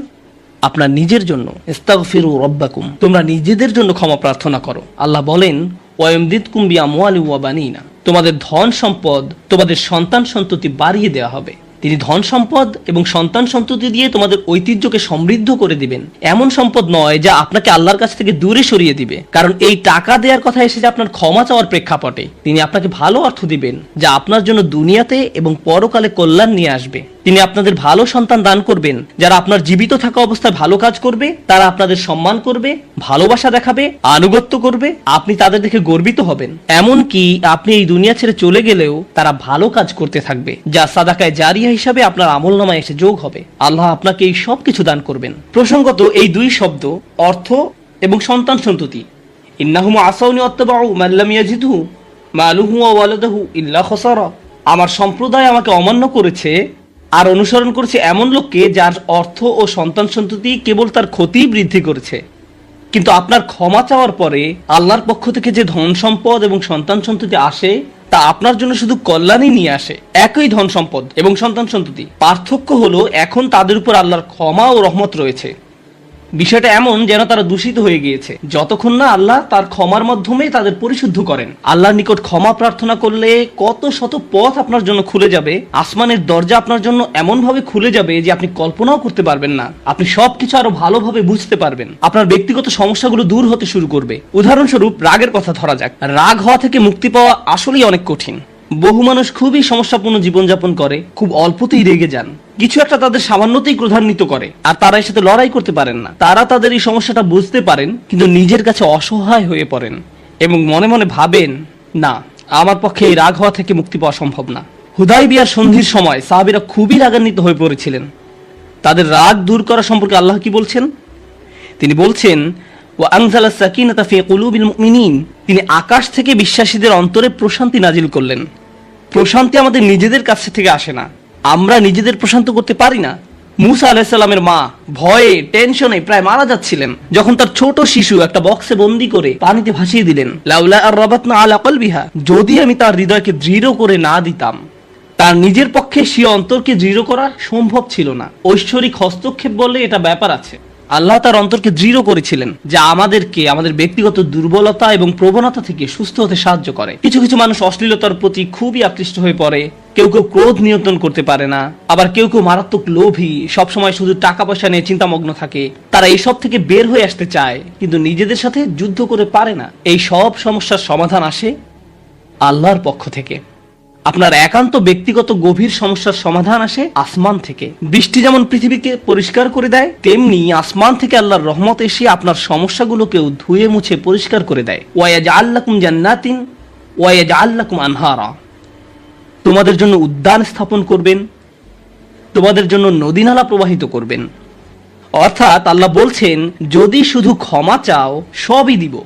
আপনার নিজের জন্য। ইস্তাগফিরু রাব্বাকুম, তোমরা নিজেদের জন্য ক্ষমা প্রার্থনা করো। আল্লাহ বলেন ওয়ায়ুমদিদকুম বিআমওয়ালি ওয়া বানিনা, তোমাদের ধন সম্পদ, তোমাদের সন্তান সন্ততি বাড়িয়ে দেওয়া হবে। তিনি ধন সম্পদ এবং সন্তান সন্ততি দিয়ে তোমাদের ঐতিহ্যকে সমৃদ্ধ করে দিবেন। এমন সম্পদ নয় যা আপনাকে আল্লাহর কাছ থেকে দূরে সরিয়ে দিবে, কারণ এই টাকা দেওয়ার কথা এসেছে আপনার ক্ষমা চাওয়ার প্রেক্ষাপটে। তিনি আপনাকে ভালো অর্থ দিবেন যা আপনার জন্য দুনিয়াতে এবং পরকালে কল্যাণ নিয়ে আসবে। তিনি আপনাদের ভালো সন্তান দান করবেন যারা আপনার জীবিত থাকা অবস্থায় ভালো কাজ করবে, তারা আপনাদের সম্মান করবে, ভালোবাসা দেখাবে, আনুগত্য করবে, আপনি তাদের দেখে গর্বিত হবেন। এমনকি আপনি এই দুনিয়া ছেড়ে চলে গেলেও তারা ভালো কাজ করতে থাকবে, যা সাদাকায়ে জারিয়া হিসাবে আপনার আমলনামায় এসে যোগ হবে। আল্লাহ আপনাকে এই সব কিছু দান করবেন। প্রসঙ্গত এই দুই শব্দ অর্থ এবং সন্তান সন্ততি। ইন্নাহুম আসাউনি ওয়াত্তাবাউ মান লাম ইয়াজিদহু মালুহু ওয়া ওয়ালাদুহু ইল্লা খাসারা। আমার সম্প্রদায় আমাকে অমান্য করেছে আর অনুসরণ করেছে এমন লোককে যার অর্থ ও সন্তান সন্ততি কেবল তার ক্ষতি বৃদ্ধি করেছে। কিন্তু আপনার ক্ষমা চাওয়ার পরে আল্লাহর পক্ষ থেকে যে ধন সম্পদ এবং সন্তান সন্ততি আসে, তা আপনার জন্য শুধু কল্যাণই নিয়ে আসে। একই ধন সম্পদ এবং সন্তান সন্ততি, পার্থক্য হলো এখন তাদের উপর আল্লাহর ক্ষমা ও রহমত রয়েছে। বিষয়টা এমন যেন তারা দূষিত হয়ে গিয়েছে, যতক্ষণ না আল্লাহ তার ক্ষমার মাধ্যমে তাদের পরিশুদ্ধ করেন। আল্লাহর নিকট ক্ষমা প্রার্থনা করলে কত শত পথ আপনার জন্য খুলে যাবে। আসমানের দরজা আপনার জন্য এমন ভাবে খুলে যাবে যে আপনি কল্পনাও করতে পারবেন না। আপনি সবকিছু আরো ভালোভাবে বুঝতে পারবেন। আপনার ব্যক্তিগত সমস্যাগুলো দূর হতে শুরু করবে। উদাহরণস্বরূপ রাগের কথা ধরা যাক। রাগ হওয়া থেকে মুক্তি পাওয়া আসলেই অনেক কঠিন। বহু মানুষ খুবই সমস্যাপূর্ণ জীবনযাপন করে, খুব অল্পতেই রেগে যান, কিছু একটা তাদের সামান্যতেই ক্রোধান্বিত করে, আর তারা এর সাথে লড়াই করতে পারেন না। তারা তাদের এই সমস্যাটা বুঝতে পারেন, কিন্তু নিজের কাছে অসহায় হয়ে পড়েন এবং মনে মনে ভাবেন, না, আমার পক্ষে এই রাগ হওয়া থেকে মুক্তি পাওয়া সম্ভব না। হুদাইবিয়ার সন্ধির সময় সাহাবীরা খুবই রাগান্বিত হয়ে পড়েছিলেন। তাদের রাগ দূর করা সম্পর্কে আল্লাহ কি বলছেন? তিনি বলছেন, ওয়া আনজালাস সাকিনাতা ফি কুলুবিল মুমিনিন, তিনি আকাশ থেকে বিশ্বাসীদের অন্তরে প্রশান্তি নাজিল করলেন। প্রশান্তি আমাদের নিজেদের কাছ থেকে আসে না, আমরা নিজেদের প্রশান্ত করতে পারি না। মুসা আলাইহিস সালামের মা ভয়ে টেনশনে প্রায় মারা যাচ্ছিলেন, যখন তার ছোট শিশু একটা বক্সে বন্দি করে পানিতে ভাসিয়ে দিলেন। লাউলা আর রাবাতনা আলা কলবিহা, যদি আমি তার হৃদয়কে দৃঢ় করে না দিতাম। তার নিজের পক্ষে সে অন্তরকে দৃঢ় করা সম্ভব ছিল না। ঐশ্বরিক হস্তক্ষেপ বলে এটা ব্যাপার আছে। আল্লাহ তার অন্তরকে দৃঢ় করেছিলেন, যা আমাদেরকে আমাদের ব্যক্তিগত দুর্বলতা এবং প্রবণতা থেকে সুস্থ হতে সাহায্য করে। কিছু কিছু মানুষ অশ্লীলতার প্রতি খুবই আকৃষ্ট হয়ে পড়ে, কেউ কেউ ক্রোধ নিয়ন্ত্রণ করতে পারে না, আবার কেউ কেউ মারাত্মক লোভী, সবসময় শুধু টাকা পয়সা নিয়ে চিন্তামগ্ন থাকে। তারা এইসব থেকে বের হয়ে আসতে চায়, কিন্তু নিজেদের সাথে যুদ্ধ করে পারে না। এই সব সমস্যার সমাধান আসে আল্লাহর পক্ষ থেকে। আপনার একান্ত ব্যক্তিগত গভীর সমস্যার সমাধান আসে আসমান থেকে। বৃষ্টি যেমন পৃথিবীকে পরিষ্কার করে দেয়, তেমনি আসমান থেকে আল্লাহর রহমত এসে আপনার সমস্যাগুলোকেও ধুয়ে মুছে পরিষ্কার করে দেয়। ওয়ায়াজআল লাকুম জান্নাতিন ওয়ায়াজআল লাকুম আনহারা, তোমাদের জন্য উদ্যান স্থাপন করবেন, তোমাদের জন্য নদী নালা প্রবাহিত করবেন। অর্থাৎ আল্লাহ বলছেন, যদি শুধু ক্ষমা চাও সবই দিব।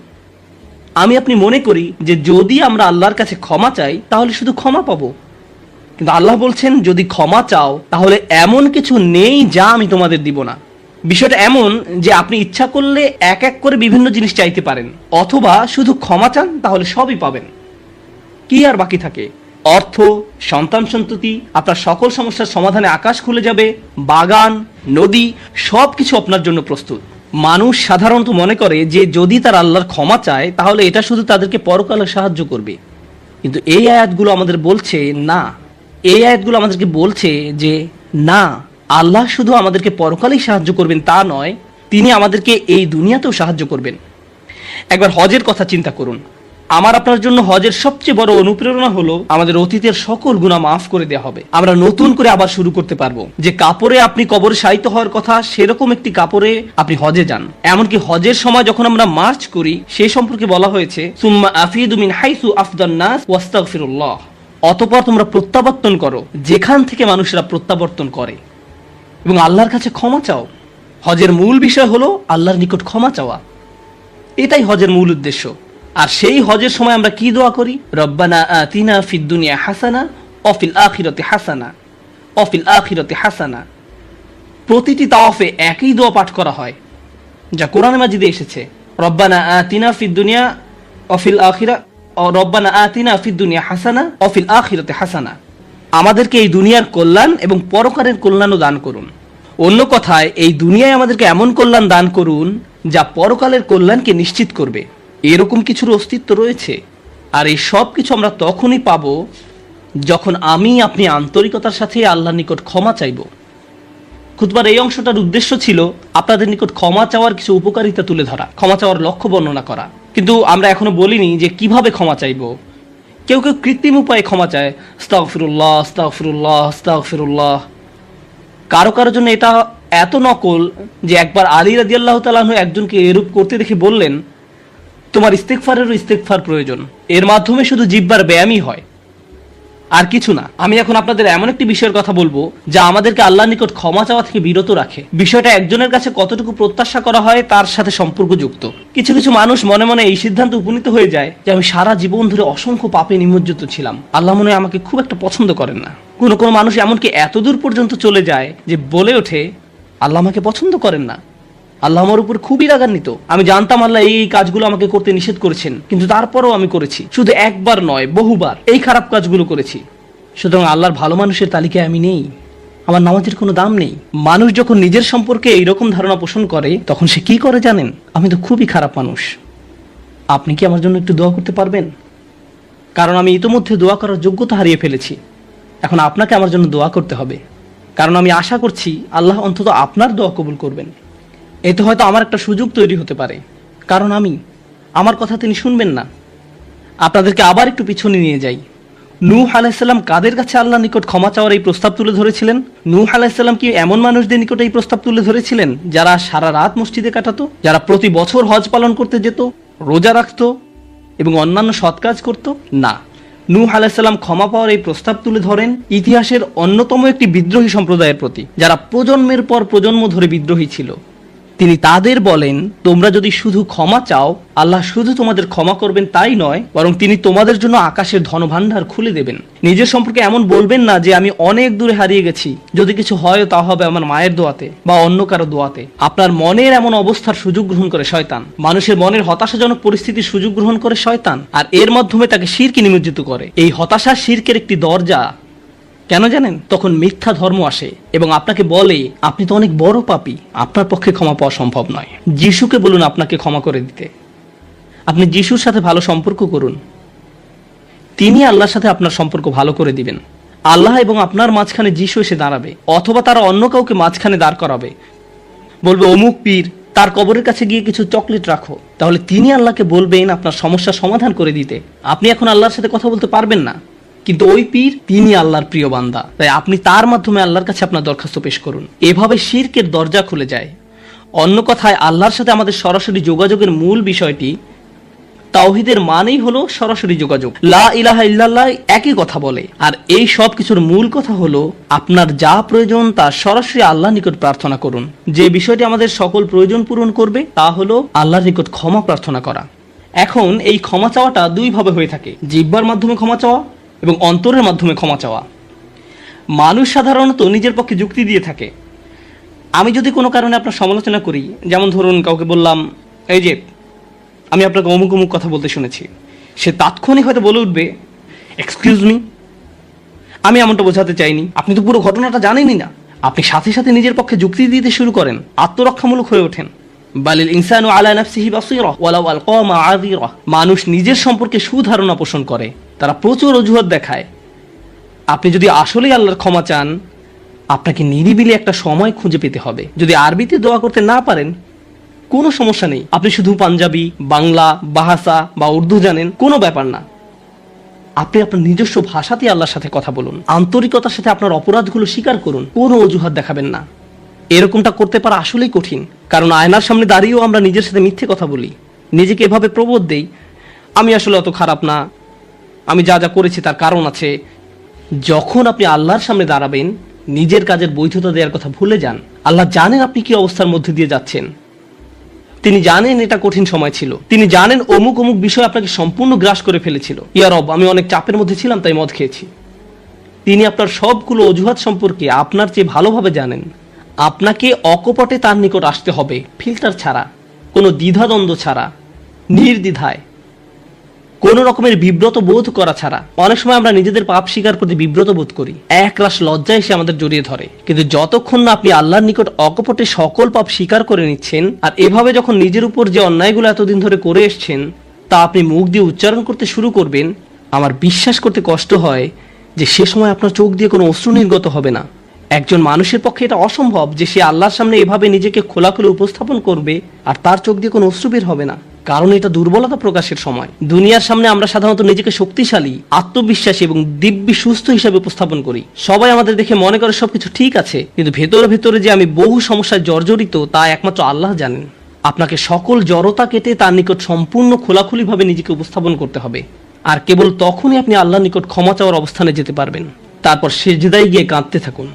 আমি আপনি মনে করি যে যদি আমরা আল্লাহর কাছে ক্ষমা চাই তাহলে শুধু ক্ষমা পাবো, কিন্তু আল্লাহ বলছেন, যদি ক্ষমা চাও তাহলে এমন কিছু নেই যা আমি তোমাদের দিব না। বিষয়টা এমন যে আপনি ইচ্ছা করলে এক এক করে বিভিন্ন জিনিস চাইতে পারেন, অথবা শুধু ক্ষমা চান তাহলে সবই পাবেন। কি আর বাকি থাকে? অর্থ, সন্তান সন্ততি, আপনার সকল সমস্যার সমাধানে আকাশ খুলে যাবে, বাগান, নদী, সবকিছু আপনার জন্য প্রস্তুত। মানুষ সাধারণত মনে করে যে যদি তার আল্লাহর ক্ষমা চায় তাহলে এটা শুধু তাদেরকে পরকালে সাহায্য করবে, কিন্তু এই আয়াতগুলো আমাদের বলছে না। এই আয়াতগুলো আমাদেরকে বলছে যে না, আল্লাহ শুধু আমাদেরকে পরকালেই সাহায্য করবেন তা নয়, তিনি আমাদেরকে এই দুনিয়াতেও সাহায্য করবেন। একবার হজের কথা চিন্তা করুন। আমার আপনার জন্য হজের সবচেয়ে বড় অনুপ্রেরণা হলো আমাদের অতীতের সকল গুনাহ মাফ করে দেওয়া হবে। আমরা নতুন করে আবার শুরু করতে পারবো। যে কাপড়ে আপনি কবরে শায়িত হওয়ার কথা, সেরকম একটি কাপড়ে আপনি হজে যান। এমনকি হজের সময় যখন আমরা মার্চ করি, সে সম্পর্কে বলা হয়েছে, সুম্মা আফিদু মিন হাইসু আফদান নাস ওয়াস্তাগফিরুল্লাহ, অতঃপর তোমরা প্রত্যাবর্তন করো যেখান থেকে মানুষরা প্রত্যাবর্তন করে, এবং আল্লাহর কাছে ক্ষমা চাও। হজের মূল বিষয় হলো আল্লাহর নিকট ক্ষমা চাওয়া, এটাই হজের মূল উদ্দেশ্য। আর সেই হজের সময় আমরা কি দোয়া করি? রব্বানা আতিনা ফিদ দুনিয়া হাসানা ওয়া ফিল আখিরাতি হাসানা ওয়া ফিল আখিরাতি হাসানা। প্রতিটি তাওয়াফে একই দোয়া পাঠ করা হয়, যা কোরআনে মাজিদে এসেছে। রব্বানা আতিনা ফিদ দুনিয়া ওয়া ফিল আখিরা ও রব্বানা আতিনা ফিদ দুনিয়া হাসানা ওয়া ফিল আখিরাতি হাসানা। আমাদেরকে এই দুনিয়ার কল্যাণ এবং পরকালের কল্যাণও দান করুন। অন্য কথায়, এই দুনিয়ায় আমাদেরকে এমন কল্যাণ দান করুন যা পরকালের কল্যাণকে নিশ্চিত করবে। এরকম কিছুর অস্তিত্ব রয়েছে, আর এই সব কিছু আমরা তখনই পাবো যখন আমি আপনি আন্তরিকতার সাথে আল্লাহর নিকট ক্ষমা চাইব। খুতবার এই অংশটার উদ্দেশ্য ছিল আপনাদের নিকট ক্ষমা চাওয়ার কিছু উপকারিতা তুলে ধরা, ক্ষমা চাওয়ার লক্ষ্য বর্ণনা করা। কিন্তু আমরা এখনো বলিনি যে কিভাবে ক্ষমা চাইব। কেউ কেউ কৃত্রিম উপায়ে ক্ষমা চায়, আস্তাগফিরুল্লাহ আস্তাগফিরুল্লাহ আস্তাগফিরুল্লাহ। কারো কারো জন্য এটা এত নকল যে একবার আলী রাদিয়াল্লাহু তাআলা আনহু একজনকে এরূপ করতে দেখে বললেন, তোমার ইস্তেগফারেরও ইস্তেগফার প্রয়োজন, এর মাধ্যমে শুধু জিহ্বার ব্যায়ামই হয়, আর কিছু না। আমি এখন আপনাদের এমন একটি বিষয়ের কথা বলবো যা আমাদেরকে আল্লাহর নিকট ক্ষমা চাওয়া থেকে বিরত রাখে। বিষয়টা একজনের কাছে কতটুকু প্রত্যাশা করা হয় তার সাথে সম্পর্কযুক্ত। কিছু কিছু মানুষ মনে মনে এই সিদ্ধান্তে উপনীত হয়ে যায় যে আমি সারা জীবন ধরে অসংখ্য পাপে নিমজ্জিত ছিলাম, আল্লাহ মনে হয় আমাকে খুব একটা পছন্দ করেন না। কোনো কোনো মানুষ এমনকি এতদূর পর্যন্ত চলে যায় যে বলে ওঠে, আল্লাহ আমাকে পছন্দ করেন না, আল্লাহ আমার উপর খুবই রাগান্বিত। আমি জানতাম আল্লাহ এই কাজগুলো আমাকে করতে নিষেধ করেছেন, কিন্তু তারপরেও আমি করেছি। শুধু একবার নয়, বহুবার এই খারাপ কাজগুলো করেছি। সুতরাং আল্লাহর ভালো মানুষের তালিকায় আমি নেই, আমার নামাজের কোনো দাম নেই। মানুষ যখন নিজের সম্পর্কে এইরকম ধারণা পোষণ করে, তখন সে কি করে জানেন? আমি তো খুবই খারাপ মানুষ। আপনি কি আমার জন্য একটু দোয়া করতে পারবেন? কারণ আমি ইতোমধ্যে দোয়া করার যোগ্যতা হারিয়ে ফেলেছি। এখন আপনাকে আমার জন্য দোয়া করতে হবে, কারণ আমি আশা করছি আল্লাহ অন্তত আপনার দোয়া কবুল করবেন। এতে হয়তো আমার একটা সুযোগ তৈরি হতে পারে, কারণ আমার কথা তিনি শুনবেন না। আপনাদেরকে আবার একটু পিছনে নিয়ে যাই। নূহ আলাইহিসসালাম কাদের কাছে আল্লাহর নিকট ক্ষমা চাওয়ার এই প্রস্তাব তুলে ধরেছিলেন? নূহ আলাইহিসসালাম কি এমন মানুষদের নিকট এই প্রস্তাব তুলে ধরেছিলেন যারা সারা রাত মসজিদে কাটাতো, যারা প্রতি বছর হজ পালন করতে যেত, রোজা রাখতো এবং অন্যান্য সৎ কাজ করত? না, নূহ আলাইহিসসালাম ক্ষমা পাওয়ার এই প্রস্তাব তুলে ধরেন ইতিহাসের অন্যতম একটি বিদ্রোহী সম্প্রদায়ের প্রতি, যারা প্রজন্মের পর প্রজন্ম ধরে বিদ্রোহী ছিল। তিনি তাদের বলেন, তোমরা যদি শুধু ক্ষমা চাও, আল্লাহ শুধু তোমাদের ক্ষমা করবেন তাই নয়, বরং তিনি তোমাদের জন্য আকাশের ধনভাণ্ডার খুলে দেবেন। নিজের সম্পর্কে এমন বলবেন না যে আমি অনেক দূরে হারিয়ে গেছি, যদি কিছু হয় তা হবে আমার মায়ের দোয়াতে বা অন্য কারো দোয়াতে। আপনার মনের এমন অবস্থার সুযোগ গ্রহণ করে শয়তান, মানুষের মনের হতাশাজনক পরিস্থিতির সুযোগ গ্রহণ করে শয়তান, আর এর মাধ্যমে তাকে শিরকে নিমজ্জিত করে। এই হতাশা শিরকের একটি দরজা। কেন জানেন? তখন মিথ্যা ধর্ম আসে এবং আপনাকে বলে আপনি তো অনেক বড় পাপী, আপনার পক্ষে ক্ষমা পাওয়া সম্ভব নয়। যিশুকে বলুন আপনাকে ক্ষমা করে দিতে। আপনি যিশুর সাথে ভালো সম্পর্ক করুন, তিনি আল্লাহর সাথে আপনার সম্পর্ক ভালো করে দিবেন। আল্লাহ এবং আপনার মাঝখানে যিশু এসে দাঁড়াবে, অথবা তারা অন্য কাউকে মাঝখানে দাঁড় করাবে, বলবে অমুক পীর, তার কবরের কাছে গিয়ে কিছু চকলেট রাখো। তাহলে তিনি আল্লাহকে বলবেন আপনার সমস্যার সমাধান করে দিতে। আপনি এখন আল্লাহর সাথে কথা বলতে পারবেন না, কিন্তু ওই পীর তিনি আল্লাহর প্রিয় বান্দা, তাই আপনি তার মাধ্যমে আল্লাহর কাছে আপনার দরখাস্ত পেশ করুন। এভাবে শিরকের দরজা খুলে যায়। অন্য কথায় আল্লাহর সাথে আমাদের সরাসরি যোগাযোগের মূল বিষয়টি, তাওহীদের মানেই হলো সরাসরি যোগাযোগ। লা ইলাহা ইল্লাল্লাহ একই কথা বলে, আর এই সব কিছুর মূল কথা হলো আপনার যা প্রয়োজন তা সরাসরি আল্লাহর নিকট প্রার্থনা করুন। যে বিষয়টি আমাদের সকল প্রয়োজন পূরণ করবে তা হলো আল্লাহর নিকট ক্ষমা প্রার্থনা করা। এখন এই ক্ষমা চাওয়াটা দুই ভাবে হয়ে থাকে, জিহ্বার মাধ্যমে ক্ষমা চাওয়া এবং অন্তরের মাধ্যমে ক্ষমা চাওয়া। মানুষ সাধারণত নিজের পক্ষে যুক্তি দিয়ে থাকে। আমি যদি কোনো কারণে আপনার সমালোচনা করি, যেমন ধরুন কাউকে বললাম এই যে আমি আপনাকে অমুক অমুক কথা বলতে শুনেছি, সে তাৎক্ষণিক হয়তো বলে উঠবে এক্সকিউজ মি, আমি এমনটা বোঝাতে চাইনি, আপনি তো পুরো ঘটনাটা জানেনই না। আপনি সাথে সাথে নিজের পক্ষে যুক্তি দিতে শুরু করেন, আত্মরক্ষামূলক হয়ে ওঠেন। বালিল ইনসানু আলা নাফসিহি বাসীরা ওয়ালাউ আলকা মাআযিরা। মানুষ নিজের সম্পর্কে সুধারণা পোষণ করে, তারা প্রচুর অজুহাত দেখায়। আপনি যদি আসলেই আল্লাহর ক্ষমা চান, আপনাকে নিরিবিলি একটা সময় খুঁজে পেতে হবে। যদি আরবিতে দোয়া করতে না পারেন কোনো সমস্যা নেই, আপনি শুধু পাঞ্জাবি, বাংলা, বাহাসা বা উর্দু জানেন, কোনো ব্যাপার না। আপনি আপনার নিজস্ব ভাষাতেই আল্লাহর সাথে কথা বলুন, আন্তরিকতার সাথে আপনার অপরাধগুলো স্বীকার করুন, কোনো অজুহাত দেখাবেন না। এরকমটা করতে পারা আসলেই কঠিন, কারণ আয়নার সামনে দাঁড়িয়েও আমরা নিজের সাথে মিথ্যে কথা বলি, নিজেকে এভাবে প্রবোধ দেই আমি আসলে অত খারাপ না, আমি যা যা করেছি তার কারণ আছে। যখন আপনি আল্লাহর সামনে দাঁড়াবেন, নিজের কাজের বৈধতা দেওয়ার কথা ভুলে যান। আল্লাহ জানেন আপনি কি অবস্থার মধ্যে দিয়ে যাচ্ছেন, তিনি জানেন এটা কঠিন সময় ছিল, তিনি জানেন অমুক অমুক বিষয় আপনাকে সম্পূর্ণ গ্রাস করে ফেলেছিল। ইয়া রব, আমি অনেক চাপের মধ্যে ছিলাম তাই মদ খেয়েছি। তিনি আপনার সবগুলো অজুহাত সম্পর্কে আপনার চেয়ে ভালোভাবে জানেন। আপনাকে অকপটে তার নিকট আসতে হবে, ফিল্টার ছাড়া, কোনো দ্বিধাদ্বন্দ্ব ছাড়া, নির্দ্বিধায়, কোনো রকমের বিব্রত বোধ করা ছাড়া। অনেক সময় আমরা নিজেদের পাপ স্বীকার করতে বিব্রত বোধ করি, এক রাশ লজ্জা এসে আমাদের জড়িয়ে ধরে। কিন্তু যতক্ষণ না আপনি আল্লাহর নিকট অকপটে সকল পাপ স্বীকার করে নিচ্ছেন, আর এভাবে যখন নিজের উপর যে অন্যায়গুলো এতদিন ধরে করে এসছেন তা আপনি মুখ দিয়ে উচ্চারণ করতে শুরু করবেন, আমার বিশ্বাস করতে কষ্ট হয় যে সে সময় আপনার চোখ দিয়ে কোনো অশ্রু নির্গত হবে না। একজন মানুষের পক্ষে এটা অসম্ভব যে সে আল্লাহর সামনে এভাবে নিজেকে খোলাখুলি উপস্থাপন করবে আর তার চোখ দিয়ে কোনো অশ্রু বের হবে না, কারণ এটা দুর্বলতা প্রকাশের সময়। দুনিয়ার সামনে আমরা সাধারণত নিজেকে শক্তিশালী, আত্মবিশ্বাসী এবং দিব্যি সুস্থ হিসাবে উপস্থাপন করি। সবাই আমাদের দেখে মনে করে সবকিছু ঠিক আছে, কিন্তু ভেতরে ভেতরে যে আমি বহু সমস্যায় জর্জরিত তা একমাত্র আল্লাহ জানেন। আপনাকে সকল জড়তা কেটে তার নিকট সম্পূর্ণ খোলাখুলিভাবে নিজেকে উপস্থাপন করতে হবে, আর কেবল তখনই আপনি আল্লাহর নিকট ক্ষমা চাওয়ার অবস্থানে যেতে পারবেন। তারপর সিজদায় গিয়ে কাঁদতে থাকুন।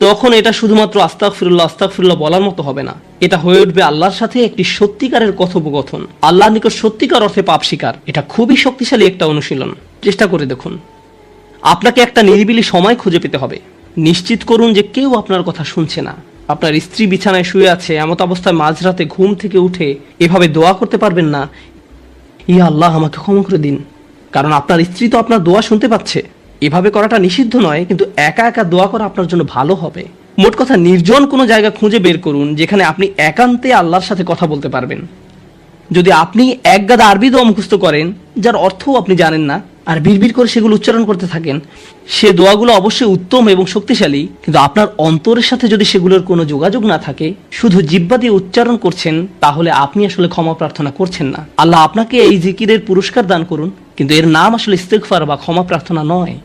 তখন এটা শুধুমাত্র আস্তাগফিরুল্লাহ আস্তাগফিরুল্লাহ বলার মতো হবে না, এটা হয়ে উঠবে আল্লাহর সাথে একটি সত্যিকারের কথোপকথন, আল্লাহর নিকট সত্যিকার অর্থে পাপ স্বীকার। এটা খুবই শক্তিশালী একটা অনুশীলন, চেষ্টা করে দেখুন। আপনাকে একটা নিরিবিলি সময় খুঁজে পেতে হবে। নিশ্চিত করুন যে কেউ আপনার কথা শুনছে না। আপনার স্ত্রী বিছানায় শুয়ে আছে, এমত অবস্থায় মাঝরাতে ঘুম থেকে উঠে এভাবে দোয়া করতে পারবেন না, ইয়া আল্লাহ আমাকে ক্ষমা করে দিন, কারণ আপনার স্ত্রী তো আপনার দোয়া শুনতে পাচ্ছে। এভাবে করাটা নিষিদ্ধ নয়, কিন্তু একা একা দোয়া করা আপনার জন্য ভালো হবে। মোট কথা, নির্জন কোনো জায়গা খুঁজে বের করুন যেখানে আপনি একান্তে আল্লাহর সাথে কথা বলতে পারবেন। যদি আপনি এক গাদা আরবি দোয়া মুখস্থ করেন যার অর্থও আপনি জানেন না, আর বিড়বিড় করে সেগুলো উচ্চারণ করতে থাকেন, সে দোয়াগুলো অবশ্যই উত্তম এবং শক্তিশালী, কিন্তু আপনার অন্তরের সাথে যদি সেগুলোর কোনো যোগাযোগ না থাকে, শুধু জিহ্বা দিয়ে উচ্চারণ করছেন, তাহলে আপনি আসলে ক্ষমা প্রার্থনা করছেন না। আল্লাহ আপনাকে এই জিকিরের পুরস্কার দান করুন, কিন্তু এর নাম আসলে ইস্তেগফার বা ক্ষমা প্রার্থনা নয়।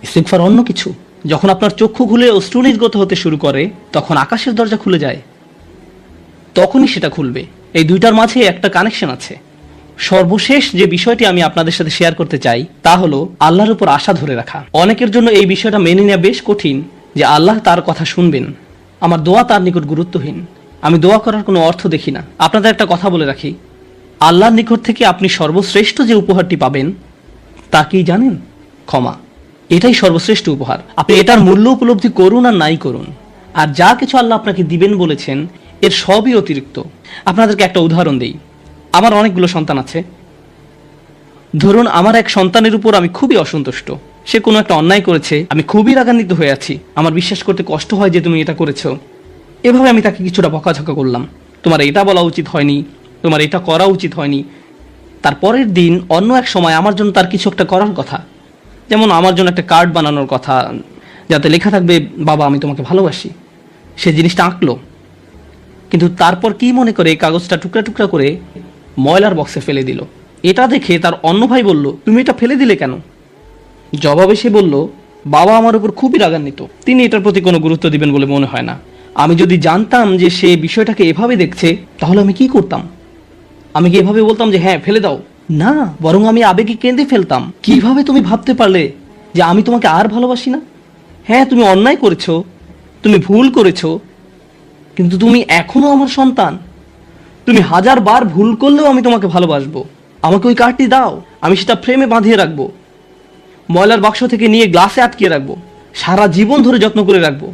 ইস্তিগফার অন্য কিছু। যখন আপনার চক্ষু খুলে অশ্রু নির্গত হতে শুরু করে, তখন আকাশের দরজা খুলে যায়, তখনই সেটা খুলবে। এই দুইটার মাঝে একটা কানেকশন আছে। সর্বশেষ যে বিষয়টি আমি আপনাদের সাথে শেয়ার করতে চাই তা হলো আল্লাহর উপর আশা ধরে রাখা। অনেকের জন্য এই বিষয়টা মেনে নেওয়া বেশ কঠিন যে আল্লাহ তার কথা শুনবেন, আমার দোয়া তার নিকট গুরুত্বহীন, আমি দোয়া করার কোনো অর্থ দেখি না। আপনাদের একটা কথা বলে রাখি, আল্লাহর নিকট থেকে আপনি সর্বশ্রেষ্ঠ যে উপহারটি পাবেন তা কি জানেন? ক্ষমা। এটাই সর্বশ্রেষ্ঠ উপহার। আপনি এটার মূল্য উপলব্ধি করুন আর নাই করুন, আর যা কিছু আল্লাহ আপনাকে দিবেন বলেছেন এর সবই অতিরিক্ত। আপনাদেরকে একটা উদাহরণ দেই। আমার অনেকগুলো সন্তান আছে। ধরুন আমার এক সন্তানের উপর আমি খুবই অসন্তুষ্ট, সে কোনো একটা অন্যায় করেছে, আমি খুবই রাগান্বিত হয়ে আছি, আমার বিশ্বাস করতে কষ্ট হয় যে তুমি এটা করেছো। এভাবে আমি তাকে কিছুটা বকাঝকা করলাম, তোমার এটা বলা উচিত হয়নি, তোমার এটা করা উচিত হয়নি। তারপরের দিন অন্য এক সময় আমার জন্য তার কিছু একটা করার কথা, যেমন আমার জন্য একটা কার্ড বানানোর কথা যাতে লেখা থাকবে বাবা আমি তোমাকে ভালোবাসি। সে জিনিসটা আঁকলো, কিন্তু তারপর কি মনে করে এই কাগজটা টুকরা টুকরা করে ময়লার বক্সে ফেলে দিল। এটা দেখে তার অন্য ভাই বলল, তুমি এটা ফেলে দিলে কেন? জবাবে সে বলল, বাবা আমার উপর খুবই রাগান্বিত, তিনি এটার প্রতি কোনো গুরুত্ব দিবেন বলে মনে হয় না। আমি যদি জানতাম যে সে বিষয়টাকে এভাবে দেখছে তাহলে আমি কি করতাম? আমি কি এভাবে বলতাম যে হ্যাঁ ফেলে দাও? না, বরং আমি আবেগে কেঁদে ফেলতাম। কিভাবে তুমি ভাবতে পারলে যে আমি তোমাকে আর ভালোবাসি না? হ্যাঁ তুমি অন্যায় করেছো, তুমি ভুল করেছো, কিন্তু তুমি এখনো আমার সন্তান। তুমি 1000 বার ভুল করলেও আমি তোমাকে ভালোবাসবো। আমাকে ওই কার্ডটি দাও, আমি সেটা ফ্রেমে বাঁধিয়ে রাখবো, ময়লার বাক্স থেকে নিয়ে গ্লাসে আটকিয়ে রাখবো, সারা জীবন ধরে যত্ন করে রাখবো।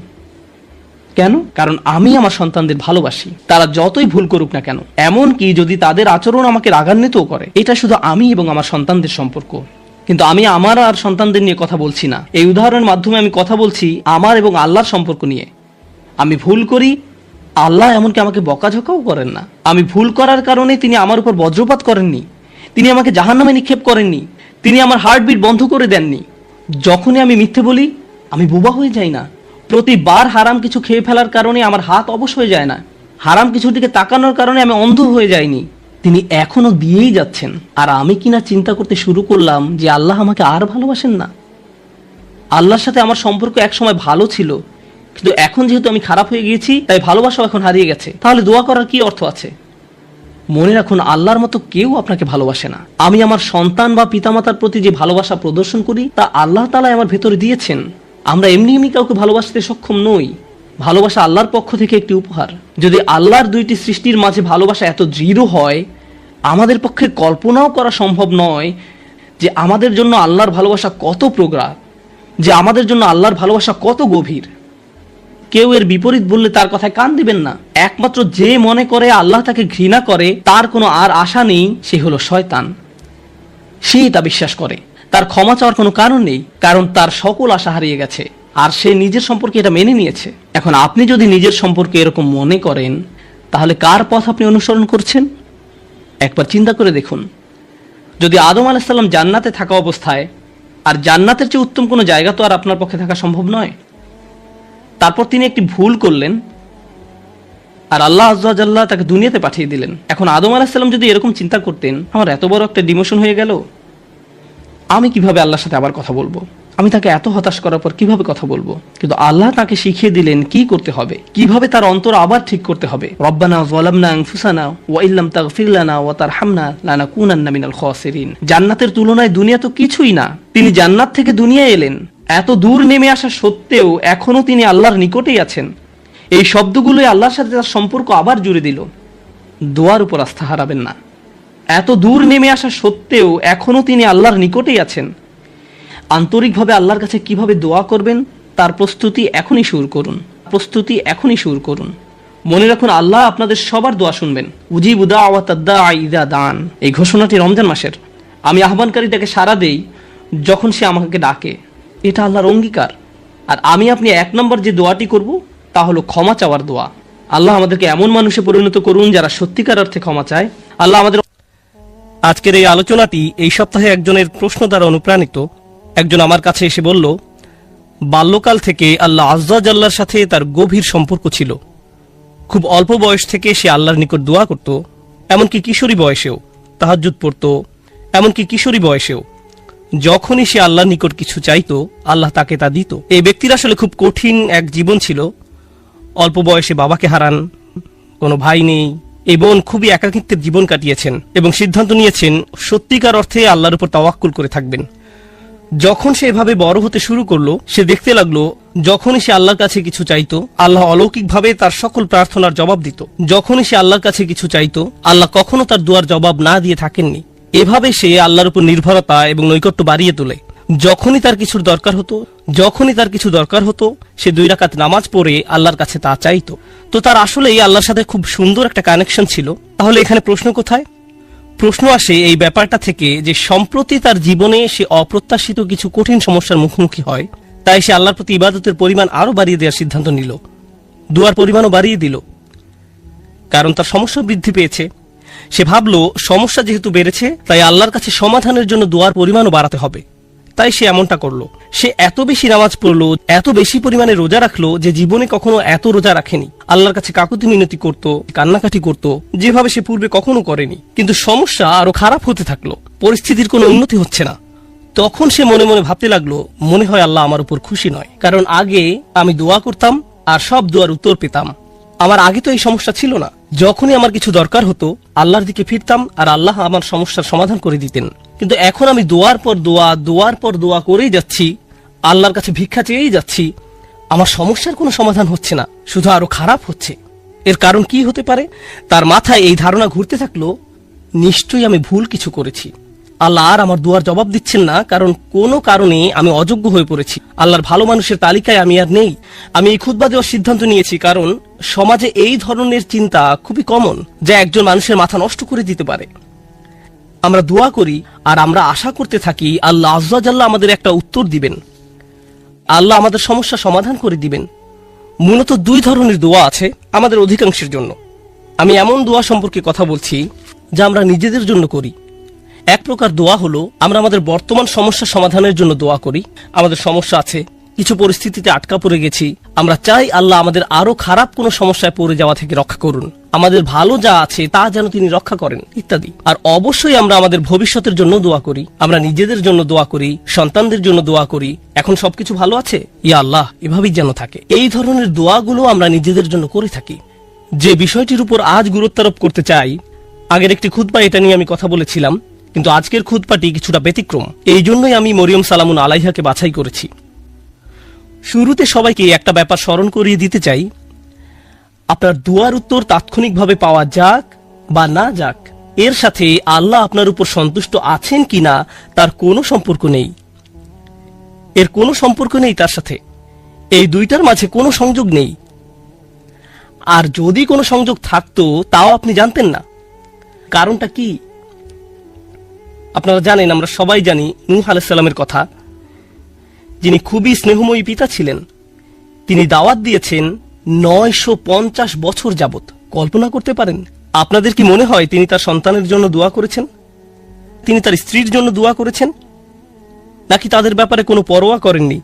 কেন? কারণ আমি আমার সন্তানদের ভালোবাসি, তারা যতই ভুল করুক না কেন, এমনকি যদি তাদের আচরণ আমাকে রাগান্বিতও করে। এটা শুধু আমি এবং আমার সন্তানদের সম্পর্ক। কিন্তু আমি আমার আর সন্তানদের নিয়ে কথা বলছি না। এই উদাহরণের মাধ্যমে আমি কথা বলছি আমার এবং আল্লাহর সম্পর্ক নিয়ে। আমি ভুল করি, আল্লাহ এমনকি আমাকে বকাঝকাও করেন না। আমি ভুল করার কারণে তিনি আমার উপর বজ্রপাত করেননি, তিনি আমাকে জাহান্নামে নিক্ষেপ করেননি, তিনি আমার হার্টবিট বন্ধ করে দেননি। যখনই আমি মিথ্যে বলি আমি বোবা হয়ে যাই না। প্রতিবার হারাম কিছু খেয়ে ফেলার কারণে আমার হাত অবশ হয়ে যায় না, হারাম কিছুর দিকে তাকানোর কারণে আমি অন্ধ হয়ে যাইনি। তিনি এখনো দিয়েই যাচ্ছেন। আর আমি কিনা চিন্তা করতে শুরু করলাম যে আল্লাহ আমাকে আর ভালোবাসেন না। আল্লাহর সাথে আমার সম্পর্ক একসময় ভালো ছিল, কিন্তু এখন যেহেতু আমি খারাপ হয়ে গিয়েছি তাই ভালোবাসাও এখন হারিয়ে গেছে। তাহলে দোয়া করার কি অর্থ আছে? মনে রাখুন, আল্লাহর মতো কেউ আপনাকে ভালোবাসে না। আমি আমার সন্তান বা পিতামাতার প্রতি যে ভালোবাসা প্রদর্শন করি তা আল্লাহ তাআলা আমার ভেতরে দিয়েছেন। আমরা এমনি এমনি কাউকে ভালোবাসতে সক্ষম নই। ভালোবাসা আল্লাহর পক্ষ থেকে একটি উপহার। যদি আল্লাহর দুইটি সৃষ্টির মাঝে ভালোবাসা এত দৃঢ় হয়, আমাদের পক্ষে কল্পনাও করা সম্ভব নয় যে আমাদের জন্য আল্লাহর ভালোবাসা কত প্রগাঢ়, যে আমাদের জন্য আল্লাহর ভালোবাসা কত গভীর। কেউ এর বিপরীত বললে তার কথায় কান দিবেন না। একমাত্র যে মনে করে আল্লাহ তাকে ঘৃণা করে, তার কোনো আর আশা নেই, সে হলো শয়তান। সে তা বিশ্বাস করে। তার ক্ষমা চাওয়ার কোনো কারণ নেই, কারণ তার সকল আশা হারিয়ে গেছে আর সে নিজের সম্পর্কে এটা মেনে নিয়েছে। এখন আপনি যদি নিজের সম্পর্কে এরকম মনে করেন, তাহলে কার পথ আপনি অনুসরণ করছেন? একবার চিন্তা করে দেখুন। যদি আদম আলাইহিস সালাম জান্নাতে থাকা অবস্থায়, আর জান্নাতের চেয়ে উত্তম কোনো জায়গা তো আর আপনার পক্ষে থাকা সম্ভব নয়, তারপর তিনি একটি ভুল করলেন আর আল্লাহ আযজা ওয়া জাল্লা তাকে দুনিয়াতে পাঠিয়ে দিলেন। এখন আদম আলাইহিস সালাম যদি এরকম চিন্তা করতেন, আমার এত বড় একটা ডিমোশন হয়ে গেল, আমি কিভাবে আল্লাহর সাথে আবার কথা বলবো? আমি তাকে এত হতাশ করার পর কিভাবে কথা বলবো? কিন্তু আল্লাহ তাকে শিখিয়ে দিলেন কি করতে হবে, কিভাবে তার অন্তর আবার ঠিক করতে হবে। রব্বানা যালামনা আনফুসানা ওয়া ইল্লাম তাগফির লানা ওয়া তারহামনা লানাকুনান্না মিনাল খাসিরিন। জান্নাতের তুলনায় দুনিয়া তো কিছুই না। তিনি জান্নাত থেকে দুনিয়ায় এলেন, এত দূর নেমে আসা সত্ত্বেও এখনো তিনি আল্লাহর নিকটেই আছেন। এই শব্দগুলোই আল্লাহর সাথে তার সম্পর্ক আবার জুড়ে দিল। দোয়ার উপর আস্থা হারাবেন না। এত দূর নেমে আসা সত্ত্বেও এখনো তিনি আল্লাহর নিকটেই আছেন। আন্তরিকভাবে আল্লাহর কাছে কিভাবে দোয়া করবেন তার প্রস্তুতি এখনই শুরু করুন। মনে রাখুন, আল্লাহ আপনাদের সবার দোয়া শুনবেন। উজিবু দাওয়াতাদ দাঈ ইযা দান, এই ঘোষণাটি রমজান মাসের। আমি আহ্বানকারীটাকে সাড়া দেই যখন সে আমাকে ডাকে, এটা আল্লাহর অঙ্গীকার। আর আমি আপনি 1 নম্বর যে দোয়াটি করব তা হলো ক্ষমা চাওয়ার দোয়া। আল্লাহ আমাদেরকে এমন মানুষে পরিণত করুন যারা সত্যিকার অর্থে ক্ষমা চায়। আল্লাহ আমাদের। আজকের এই আলোচনাটি এই সপ্তাহে একজনের প্রশ্ন দ্বারা অনুপ্রাণিত। একজন আমার কাছে এসে বলল, বাল্যকাল থেকে আল্লাহ আযজা ওয়া জাল্লার সাথে তার গভীর সম্পর্ক ছিল। খুব অল্প বয়স থেকে সে আল্লাহর নিকট দোয়া করত, এমনকি কিশোরী বয়সেও তাহাজ্জুদ পড়ত, এমনকি কিশোরী বয়সেও। যখনই সে আল্লাহর নিকট কিছু চাইতো আল্লাহ তাকে তা দিত। এই ব্যক্তির আসলে খুব কঠিন এক জীবন ছিল। অল্প বয়সে বাবাকে হারান, কোনো ভাই নেই, এবং খুবই একাকিত্বের জীবন কাটিয়েছেন এবং সিদ্ধান্ত নিয়েছেন সত্যিকার অর্থে আল্লাহর উপর তাওয়াক্কুল করে থাকবেন। যখন সে এভাবে বড় হতে শুরু করলো, সে দেখতে লাগলো যখনই সে আল্লাহর কাছে কিছু চাইতো আল্লাহ অলৌকিকভাবে তার সকল প্রার্থনার জবাব দিত। যখনই সে আল্লাহর কাছে কিছু চাইতো আল্লাহ কখনো তার দুয়ার জবাব না দিয়ে থাকেননি। এভাবে সে আল্লাহর উপর নির্ভরতা এবং নৈকট্য বাড়িয়ে তোলে। যখনই তার কিছু দরকার হতো সে 2 রাকাত নামাজ পড়ে আল্লাহর কাছে তা চাইতো। তো তার আসলেই আল্লাহর সাথে খুব সুন্দর একটা কানেকশন ছিল। তাহলে এখানে প্রশ্ন কোথায়? প্রশ্ন আসে এই ব্যাপারটা থেকে যে সম্প্রতি তার জীবনে সে অপ্রত্যাশিত কিছু কঠিন সমস্যার মুখোমুখি হয়, তাই সে আল্লাহর প্রতি ইবাদতের পরিমাণ আরো বাড়িয়ে দেওয়ার সিদ্ধান্ত নিল, দুয়ার পরিমাণও বাড়িয়ে দিল, কারণ তার সমস্যা বৃদ্ধি পেয়েছে। সে ভাবলো সমস্যা যেহেতু বেড়েছে তাই আল্লাহর কাছে সমাধানের জন্য দুয়ার পরিমাণও বাড়াতে হবে। তাই সে এমনটা করলো। সে এত বেশি নামাজ পড়লো, এত বেশি পরিমাণে রোজা রাখলো যে জীবনে কখনো এত রোজা রাখেনি। আল্লাহর কাছে কাকুতি মিনতি করত, কান্নাকাটি করত, যেভাবে সে পূর্বে কখনো করেনি। কিন্তু সমস্যা আরো খারাপ হতে থাকলো, পরিস্থিতির কোনো উন্নতি হচ্ছে না। তখন সে মনে মনে ভাবতে লাগলো, মনে হয় আল্লাহ আমার উপর খুশি নয়, কারণ আগে আমি দোয়া করতাম আর সব দোয়ার উত্তর পেতাম। আমার আগে তো এই সমস্যা ছিল না। যখনই আমার কিছু দরকার হতো আল্লাহর দিকে ফিরতাম আর আল্লাহ আমার সমস্যার সমাধান করে দিতেন। কিন্তু এখন আমি দোয়ার পর দোয়া করেই যাচ্ছি, আল্লাহর কাছে ভিক্ষা চেয়েই যাচ্ছি, আমার সমস্যার কোনো সমাধান হচ্ছে না, শুধু আরো খারাপ হচ্ছে। এর কারণ কি হতে পারে? তার মাথায় এই ধারণা ঘুরতে থাকলো, নিশ্চয়ই আমি ভুল কিছু করেছি। আল্লাহ আর আমার দুয়ার জবাব দিচ্ছেন না, কারণ কোনো কারণে আমি অযোগ্য হয়ে পড়েছি। আল্লাহর ভালো মানুষের তালিকায় আমি আর নেই। আমি এই খুতবা দেওয়ার সিদ্ধান্ত নিয়েছি কারণ সমাজে এই ধরনের চিন্তা খুবই কমন, যা একজন মানুষের মাথা নষ্ট করে দিতে পারে। আমরা দোয়া করি আর আমরা আশা করতে থাকি আল্লাহ আজ্জা জাল্লা আমাদের একটা উত্তর দিবেন, আল্লাহ আমাদের সমস্যা সমাধান করে দিবেন। মূলত 2 ধরনের দোয়া আছে আমাদের অধিকাংশের জন্য। আমি এমন দোয়া সম্পর্কে কথা বলছি যা আমরা নিজেদের জন্য করি। এক প্রকার দোয়া হলো আমরা আমাদের বর্তমান সমস্যা সমাধানের জন্য দোয়া করি। আমাদের সমস্যা আছে, কিছু পরিস্থিতিতে আটকা পড়ে গেছি, আমরা চাই আল্লাহ আমাদের আরো খারাপ কোনো সমস্যায় পড়ে যাওয়া থেকে রক্ষা করুন, আমাদের ভালো যা আছে তা যেন তিনি রক্ষা করেন, ইত্যাদি। আর অবশ্যই আমরা আমাদের ভবিষ্যতের জন্য দোয়া করি, আমরা নিজেদের জন্য দোয়া করি, সন্তানদের জন্য দোয়া করি, এখন সবকিছু ভালো আছে, ইয়া আল্লাহ এভাবেই যেন থাকে। এই ধরনের দোয়াগুলো আমরা নিজেদের জন্য করে থাকি। যে বিষয়টির উপর আজ গুরুত্বারোপ করতে চাই, আগের একটি খুতবা এটা নিয়ে আমি কথা বলেছিলাম, কিন্তু আজকের খুতবাটি কিছুটা ব্যতিক্রম। এই জন্যই আমি মরিয়ম সালামুন আলাইহাকে বাছাই করেছি। শুরুতে সবাইকে একটা ব্যাপার স্মরণ করিয়ে দিতে চাই, আপনার দুয়ার উত্তর তাৎক্ষণিকভাবে পাওয়া যাক বা না যাক, এর সাথে আল্লাহ আপনার উপর সন্তুষ্ট আছেন কিনা তার কোনো সম্পর্ক নেই। এর কোনো সম্পর্ক নেই তার সাথে। এই দুইটার মাঝে কোনো সংযোগ নেই। আর যদি কোনো সংযোগ থাকতো তাও আপনি জানতেন না। কারণটা কি? আপনারা জানেন, আমরা সবাই জানি নূহ আলাইহিস সালামের কথা, যিনি খুবই স্নেহময়ী পিতা ছিলেন। তিনি দাওয়াত দিয়েছেন 950 বছর যাবত। কল্পনা করতে পারেন? আপনাদের কি মনে হয় তিনি তার সন্তানের জন্য দোয়া করেছেন? তিনি তার স্ত্রীর জন্য দোয়া করেছেন? নাকি তাদের ব্যাপারে কোনো পরোয়া করেননি?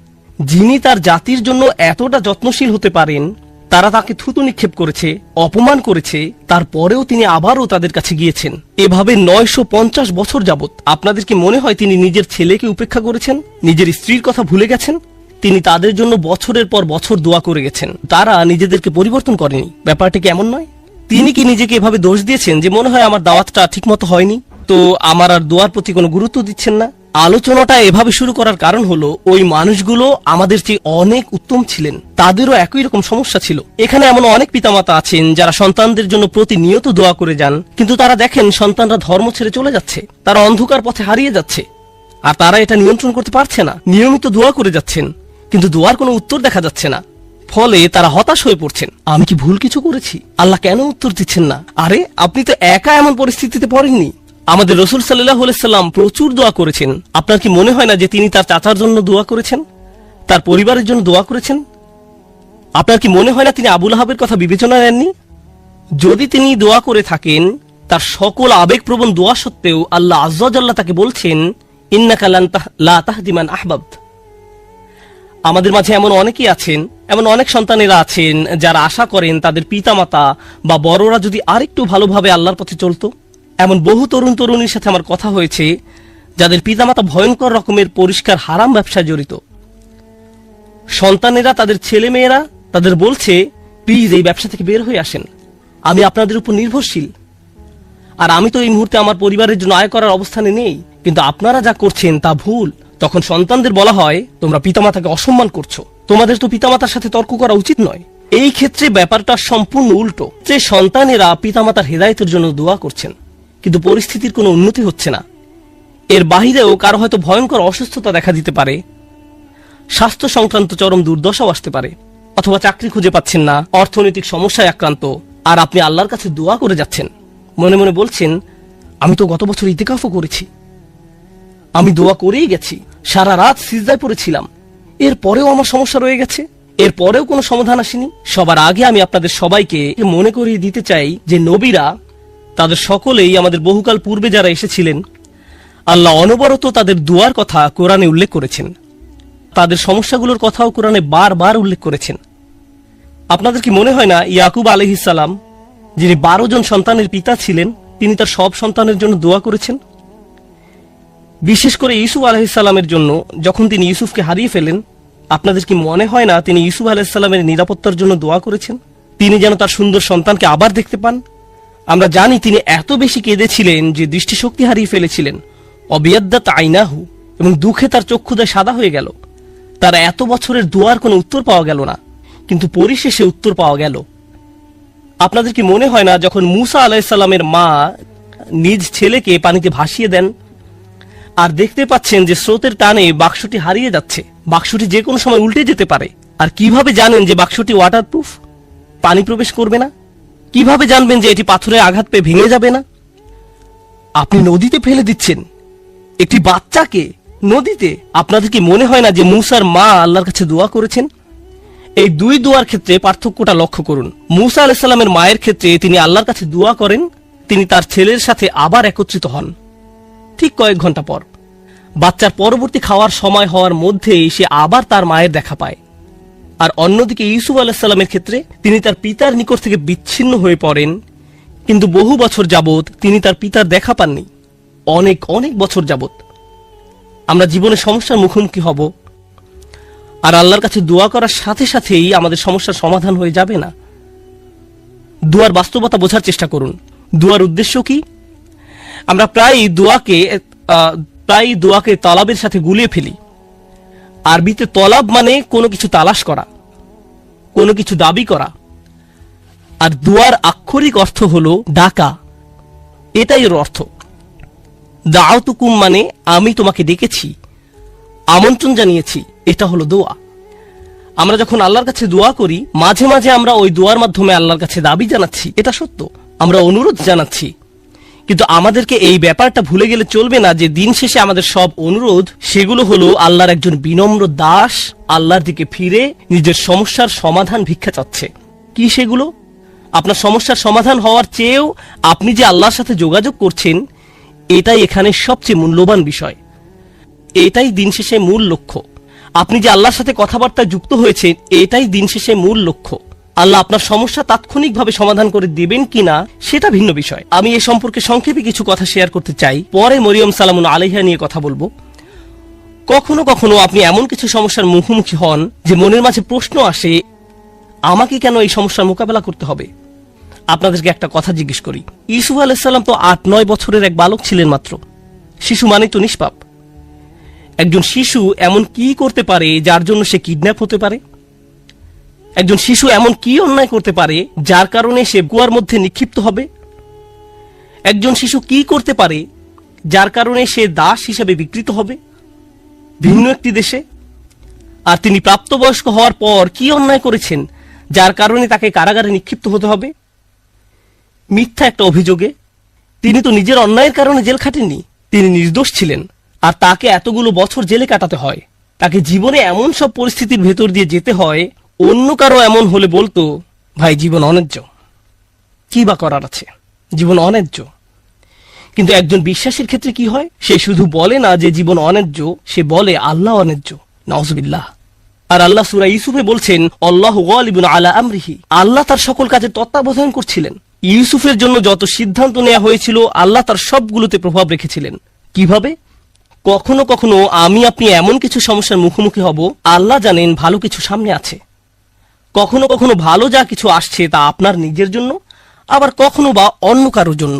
যিনি তার জাতির জন্য এতটা যত্নশীল হতে পারেন, তারা তাকে থুতু নিক্ষেপ করেছে, অপমান করেছে, তারপরেও তিনি আবারও তাদের কাছে গিয়েছেন। এভাবে 950 বছর যাবত। আপনাদের কি মনে হয় তিনি নিজের ছেলেকে উপেক্ষা করেছেন, নিজের স্ত্রীর কথা ভুলে গেছেন? তিনি তাদের জন্য বছরের পর বছর দোয়া করে গেছেন, তারা নিজেদেরকে পরিবর্তন করেনি। ব্যাপারটি কি এমন নয়? তিনি কি নিজেকে এভাবে দোষ দিয়েছেন যে মনে হয় আমার দাওয়াতটা ঠিক মতো হয়নি, তো আমার আর দোয়ার প্রতি কোনো গুরুত্ব দিচ্ছেন না? আলোচনাটা এভাবে শুরু করার কারণ হলো, ওই মানুষগুলো আমাদের চেয়ে অনেক উত্তম ছিলেন, তাদেরও একই রকম সমস্যা ছিল। এখানে এমন অনেক পিতামাতা আছেন যারা সন্তানদের জন্য প্রতিনিয়ত দোয়া করে যান, কিন্তু তারা দেখেন সন্তানরা ধর্ম ছেড়ে চলে যাচ্ছে, তারা অন্ধকার পথে হারিয়ে যাচ্ছে, আর তারা এটা নিয়ন্ত্রণ করতে পারছে না। নিয়মিত দোয়া করে যাচ্ছেন, কিন্তু দোয়ার কোনো উত্তর দেখা যাচ্ছে না। ফলে তারা হতাশ হয়ে পড়ছেন, আমি কি ভুল কিছু করেছি? আল্লাহ কেন উত্তর দিচ্ছেন না? আরে আপনি তো একা এমন পরিস্থিতিতে পড়েননি। আমাদের রাসূল সাল্লাল্লাহু আলাইহি সাল্লাম প্রচুর দোয়া করেছেন। আপনার কি মনে হয় না যে তিনি তার চাচার জন্য দোয়া করেছেন, তার পরিবারের জন্য দোয়া করেছেন? আপনার কি মনে হয় না তিনি আবু লাহাবের কথা বিবেচনা নেননি? যদি তিনি দোয়া করে থাকেন, তার সকল আবেগপ্রবণ দোয়া সত্ত্বেও আল্লাহ আজ্জা ওয়া জাল্লা তাকে বলছেন, ইন্নাকা লা তাহদি মান আহবাবত। আমাদের মাঝে এমন অনেকেই আছেন, এমন অনেক সন্তানেরা আছেন যারা আশা করেন তাদের পিতামাতা বা বড়রা যদি আরেকটু ভালোভাবে আল্লাহর পথে চলতো। এমন বহু তরুণ তরুণীর সাথে আমার কথা হয়েছে যাদের পিতামাতা ভয়ঙ্কর রকমের পরিষ্কার হারাম ব্যবসায় জড়িত। সন্তানেরা, তাদের ছেলে মেয়েরা তাদের বলছে, প্লিজ এই ব্যবসা থেকে বের হয়ে আসেন, আমি আপনাদের উপর নির্ভরশীল, আর আমি তো এই মুহূর্তে আমার পরিবারের জন্য আয় করার অবস্থানে নেই, কিন্তু আপনারা যা করছেন তা ভুল। তখন সন্তানদের বলা হয়, তোমরা পিতামাতাকে অসম্মান করছো, তোমাদের তো পিতামাতার সাথে তর্ক করা উচিত নয়। এই ক্ষেত্রে ব্যাপারটা সম্পূর্ণ উল্টো, যে সন্তানেরা পিতামাতার হেদায়েতের জন্য দোয়া করছেন, কিন্তু পরিস্থিতির কোনো উন্নতি হচ্ছে না। এর বাহিরেও কারো হয়তো ভয়ঙ্কর অসুস্থতা দেখা দিতে পারে, স্বাস্থ্য সংক্রান্ত চরম দুর্দশাও আসতে পারে, অথবা চাকরি খুঁজে পাচ্ছেন না, অর্থনৈতিক সমস্যায় আক্রান্ত, আর আপনি আল্লাহর কাছে দোয়া করে যাচ্ছেন, মনে মনে বলছেন, আমি তো গত বছর ইতিকাফও করেছি, আমি দোয়া করেই গেছি, সারা রাত সিজদায় পড়েছিলাম, এরপরেও আমার সমস্যা রয়ে গেছে, এরপরেও কোনো সমাধান আসেনি। সবার আগে আমি আপনাদের সবাইকে মনে করিয়ে দিতে চাই যে নবীরা, তাদের সকলেই, আমাদের বহুকাল পূর্বে যারা এসেছিলেন, আল্লাহ অনবরত তাদের দুয়ার কথা কোরআনে উল্লেখ করেছেন, তাদের সমস্যাগুলোর কথাও কোরআনে বারবার উল্লেখ করেছেন। আপনাদের কি মনে হয় না ইয়াকুব আলাইহিস সালাম, যিনি 12 জন সন্তানের পিতা ছিলেন, তিনি তার সব সন্তানের জন্য দোয়া করেছেন? বিশেষ করে ইউসুফ আলাইহিস সালামের জন্য, যখন তিনি ইউসুফকে হারিয়ে ফেলেন, আপনাদের কি মনে হয় না তিনি ইউসুফ আলাইহিস সালামের নিরাপত্তার জন্য দোয়া করেছেন, তিনি যেন তার সুন্দর সন্তানকে আবার দেখতে পান? আমরা জানি তিনি এত বেশি কেঁদেছিলেন যে দৃষ্টিশক্তি হারিয়ে ফেলেছিলেন, অবিয়াদ্দাত আইনাহু, এবং দুঃখে তার চক্ষুদায় সাদা হয়ে গেল। তার এত বছরের দোয়ার কোনো উত্তর পাওয়া গেল না, কিন্তু পরিশেষে উত্তর পাওয়া গেল। আপনাদের কি মনে হয় না যখন মুসা আলাইহিস সালামের মা নিজ ছেলেকে পানিতে ভাসিয়ে দেন, আর দেখতে পাচ্ছেন যে স্রোতের টানে বাক্সটি হারিয়ে যাচ্ছে, বাক্সটি যে কোনো সময় উল্টে যেতে পারে, আর কিভাবে জানেন যে বাক্সটি ওয়াটারপ্রুফ, পানি প্রবেশ করবে না? কিভাবে জানবেন যে এটি পাথরে আঘাত পেয়ে ভেঙে যাবে না? আপনি নদীতে ফেলে দিচ্ছেন একটি বাচ্চাকে, নদীতে। আপনাদের কি মনে হয় না যে মুসার মা আল্লাহর কাছে দোয়া করেছেন? এই দুই দোয়ার ক্ষেত্রে পার্থক্যটা লক্ষ্য করুন। মুসা আলাইহিস সালামের মায়ের ক্ষেত্রে তিনি আল্লাহর কাছে দোয়া করেন, তিনি তার ছেলের সাথে আবার একত্রিত হন ঠিক কয়েক ঘন্টা পর। বাচ্চার পরবর্তী খাওয়ার সময় হওয়ার মধ্যেই সে আবার তার মায়ের দেখা পায়। আর অন্যদিকে ইউসুফ আলাইহিস সালামের ক্ষেত্রে তিনি তার পিতার নিকট থেকে বিচ্ছিন্ন হয়ে পড়েন, কিন্তু বহু বছর যাবত তিনি তার পিতার দেখা পাননি, অনেক অনেক বছর যাবত। আমরা জীবনে সমস্যার মুখোমুখি হব, আর আল্লাহর কাছে দোয়া করার সাথে সাথেই আমাদের সমস্যার সমাধান হয়ে যাবে না। দোয়ার বাস্তবতা বোঝার চেষ্টা করুন। দোয়ার উদ্দেশ্য কি? আমরা প্রায় দোয়াকে তলাবের সাথে গুলিয়ে ফেলি। আরবিতে তলাব মানে কোনো কিছু তালাশ করা, কোনো কিছু দাবি করা, আর দোয়ার আক্ষরিক অর্থ হলো ডাকা, এটাই এর অর্থ। দাউতুকুম মানে আমি তোমাকে ডেকেছি, আমন্ত্রণ জানিয়েছি, এটা হলো দোয়া। আমরা যখন আল্লাহর কাছে দোয়া করি, মাঝে মাঝে আমরা ওই দোয়ার মাধ্যমে আল্লাহর কাছে দাবি জানাচ্ছি, এটা সত্য, আমরা অনুরোধ জানাচ্ছি, কিন্তু আমাদেরকে এই ব্যাপারটা ভুলে গেলে চলবে না যে দিন শেষে আমাদের সব অনুরোধ, সেগুলো হলো আল্লাহর একজন বিনম্র দাস আল্লাহর দিকে ফিরে নিজের সমস্যার সমাধান ভিক্ষা চাচ্ছে। কি সেগুলো? আপনার সমস্যার সমাধান হওয়ার চেয়েও আপনি যে আল্লাহর সাথে যোগাযোগ করছেন, এটাই এখানে সবচেয়ে মূল্যবান বিষয়, এটাই দিন শেষে মূল লক্ষ্য। আপনি যে আল্লাহর সাথে কথাবার্তায় যুক্ত হয়েছেন, এটাই দিন শেষে মূল লক্ষ্য। আল্লাহ আপনার সমস্যা তাৎক্ষণিকভাবে সমাধান করে দেবেন কিনা সেটা ভিন্ন বিষয়। আমি এ সম্পর্কে সংক্ষেপে কিছু কথা শেয়ার করতে চাই, পরে মরিয়ম সালামুন আলাইহা নিয়ে কথা বলবো। কখনো কখনো আপনি এমন কিছু সমস্যার মুখোমুখি হন যে মনের মাঝে প্রশ্ন আসে, আমাকে কেন এই সমস্যার মোকাবেলা করতে হবে? আপনাদেরকে একটা কথা জিজ্ঞেস করি, ইউসুফ আলাইহিস সালাম তো 8-9 বছরের এক বালক ছিলেন মাত্র। শিশু মানে তো নিষ্পাপ। একজন শিশু এমন কি করতে পারে যার জন্য সে কিডন্যাপ হতে পারে? একজন শিশু এমন কি অন্যায় করতে পারে যার কারণে সে কুয়ার মধ্যে নিক্ষিপ্ত হবে? একজন শিশু কি করতে পারে যার কারণে সে দাস হিসেবে বিক্রিত হবে ভিন্ন একটি দেশে? আর তিনি প্রাপ্তবয়স্ক হওয়ার পর কি অন্যায় করেছেন যার কারণে তাকে কারাগারে নিক্ষিপ্ত হতে হবে মিথ্যা একটা অভিযোগে? তিনি তো নিজের অন্যায়ের কারণে জেল খাটেননি, তিনি নির্দোষ ছিলেন, আর তাকে এতগুলো বছর জেলে কাটাতে হয়। তাকে জীবনে এমন সব পরিস্থিতির ভেতর দিয়ে যেতে হয়, অন্য কারো এমন হলে বলতো, ভাই জীবন অন্যায্য, কি বা করার আছে, জীবন অন্যায্য। কিন্তু একজন বিশ্বাসীর ক্ষেত্রে কি হয়? সে শুধু বলে না যে জীবন অন্যায্য, সে বলে আল্লাহ অন্যায্য, নাউজুবিল্লাহ। আর আল্লাহ সূরা ইউসুফে বলছেন, আল্লাহু গালিবুন আলা আমরিহি, আল্লাহ তার সকল কাজের তত্ত্বাবধান করছিলেন। ইউসুফের জন্য যত সিদ্ধান্ত নেওয়া হয়েছিল, আল্লাহ তার সবগুলোতে প্রভাব রেখেছিলেন। কিভাবে? কখনো কখনো আমি আপনি এমন কিছু সমস্যার মুখোমুখি হব, আল্লাহ জানেন ভালো কিছু সামনে আছে। কখনো কখনো ভালো যা কিছু আসছে তা আপনার নিজের জন্য, আবার কখনো বা অন্য কারোর জন্য,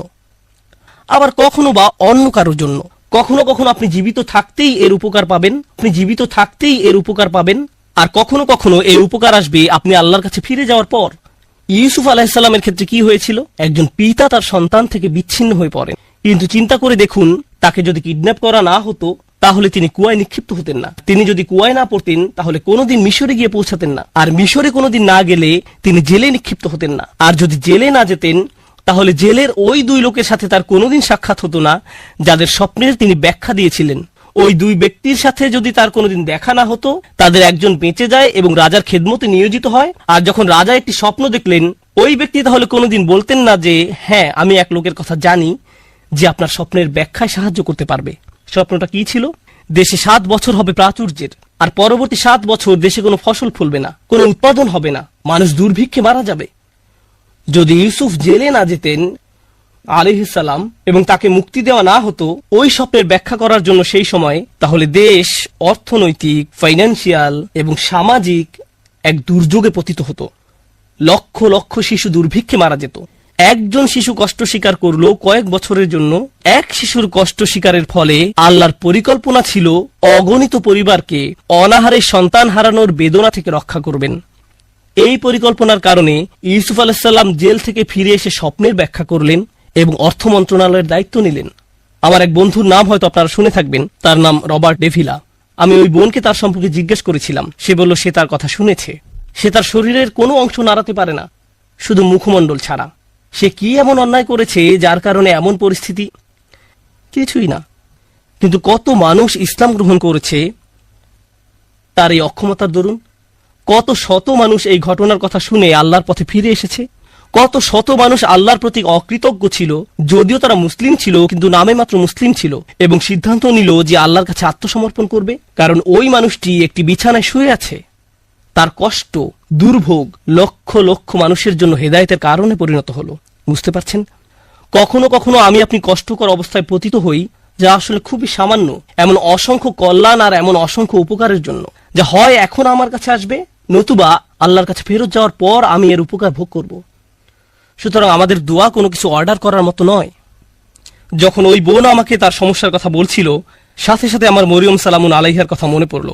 কখনো কখনো আপনি জীবিত থাকতেই এর উপকার পাবেন, আর কখনো কখনো এর উপকার আসবে আপনি আল্লাহর কাছে ফিরে যাওয়ার পর। ইউসুফ আলাইহিসসালামের ক্ষেত্রে কি হয়েছিল? একজন পিতা তার সন্তান থেকে বিচ্ছিন্ন হয়ে পড়েন, কিন্তু চিন্তা করে দেখুন, তাকে যদি কিডন্যাপ করা না হতো তাহলে তিনি কুয়ায় নিক্ষিপ্ত হতেন না। তিনি যদি কুয়ায় না পড়তেন তাহলে কোনোদিন মিশরে গিয়ে পৌঁছাতেন না, আর মিশরে কোনোদিন না গেলে তিনি জেলে নিক্ষিপ্ত হতেন না। আর যদি জেলে না যেতেন তাহলে জেলের ওই দুই লোকের সাথে তার কোনোদিন সাক্ষাৎ হতো না যাদের স্বপ্নের তিনি ব্যাখ্যা দিয়েছিলেন। ওই দুই ব্যক্তির সাথে যদি তার কোনোদিন দেখা না হতো, তাদের একজন বেঁচে যায় এবং রাজার খেদমতে নিয়োজিত হয়, আর যখন রাজা একটি স্বপ্ন দেখলেন, ওই ব্যক্তি তাহলে কোনোদিন বলতেন না যে হ্যাঁ, আমি এক লোকের কথা জানি যে আপনার স্বপ্নের ব্যাখ্যায় সাহায্য করতে পারবে। স্বপ্নটা কি ছিল? দেশে 7 বছর হবে প্রাচুর্যের, আর পরবর্তী 7 বছর দেশে কোনো ফসল ফলবে না, কোনো উৎপাদন হবে না, মানুষ দুর্ভিক্ষে মারা যাবে। যদি ইউসুফ জেলে না যেতেন আলাইহিস সালাম এবং তাকে মুক্তি দেওয়া না হতো ওই স্বপ্নের ব্যাখ্যা করার জন্য সেই সময়, তাহলে দেশ অর্থনৈতিক, ফাইন্যান্সিয়াল এবং সামাজিক এক দুর্যোগে পতিত হতো। লক্ষ লক্ষ শিশু দুর্ভিক্ষে মারা যেত। একজন শিশু কষ্ট স্বীকার করলো কয়েক বছরের জন্য, এক শিশুর কষ্ট স্বীকারের ফলে আল্লাহর পরিকল্পনা ছিল অগণিত পরিবারকে অনাহারে সন্তান হারানোর বেদনা থেকে রক্ষা করবেন। এই পরিকল্পনার কারণে ইউসুফ আলাইহিস সালাম জেল থেকে ফিরে এসে স্বপ্নের ব্যাখ্যা করলেন এবং অর্থ মন্ত্রণালয়ের দায়িত্ব নিলেন। আমার এক বন্ধুর নাম হয়তো আপনারা শুনে থাকবেন, তার নাম রবার্ট ডেভিলা। আমি ওই বোনকে তার সম্পর্কে জিজ্ঞেস করেছিলাম। সে বলল সে তার কথা শুনেছে। সে তার শরীরের কোনো অংশ নাড়াতে পারে না, শুধু মুখমণ্ডল ছাড়া। সে কি এমন অন্যায় করেছে যার কারণে এমন পরিস্থিতি? কিছুই না। কিন্তু কত মানুষ ইসলাম গ্রহণ করেছে তার এই অক্ষমতার দরুন। কত শত মানুষ এই ঘটনার কথা শুনে আল্লাহর পথে ফিরে এসেছে। কত শত মানুষ আল্লাহর প্রতি অকৃতজ্ঞ ছিল, যদিও তারা মুসলিম ছিল, কিন্তু নামে মাত্র মুসলিম ছিল, এবং সিদ্ধান্ত নিল যে আল্লাহর কাছে আত্মসমর্পণ করবে। কারণ ওই মানুষটি একটি বিছানায় শুয়ে আছে, তার কষ্ট, দুর্ভোগ লক্ষ লক্ষ মানুষের জন্য হেদায়েতের কারণে পরিণত হলো। বুঝতে পারছেন? কখনো কখনো আমি আপনি কষ্টকর অবস্থায় পতিত হই, যা আসলে খুবই সামান্য, এমন অসংখ্য কল্যাণ আর এমন অসংখ্য উপকারের জন্য, যা হয় এখন আমার কাছে আসবে, নতুবা আল্লাহর কাছে ফেরত যাওয়ার পর আমি এর উপকার ভোগ করব। সুতরাং আমাদের দোয়া কোনো কিছু অর্ডার করার মতো নয়। যখন ওই বোন আমাকে তার সমস্যার কথা বলছিল, সাথে সাথে আমার মরিয়ম সালামুন আলাইহার কথা মনে পড়ল।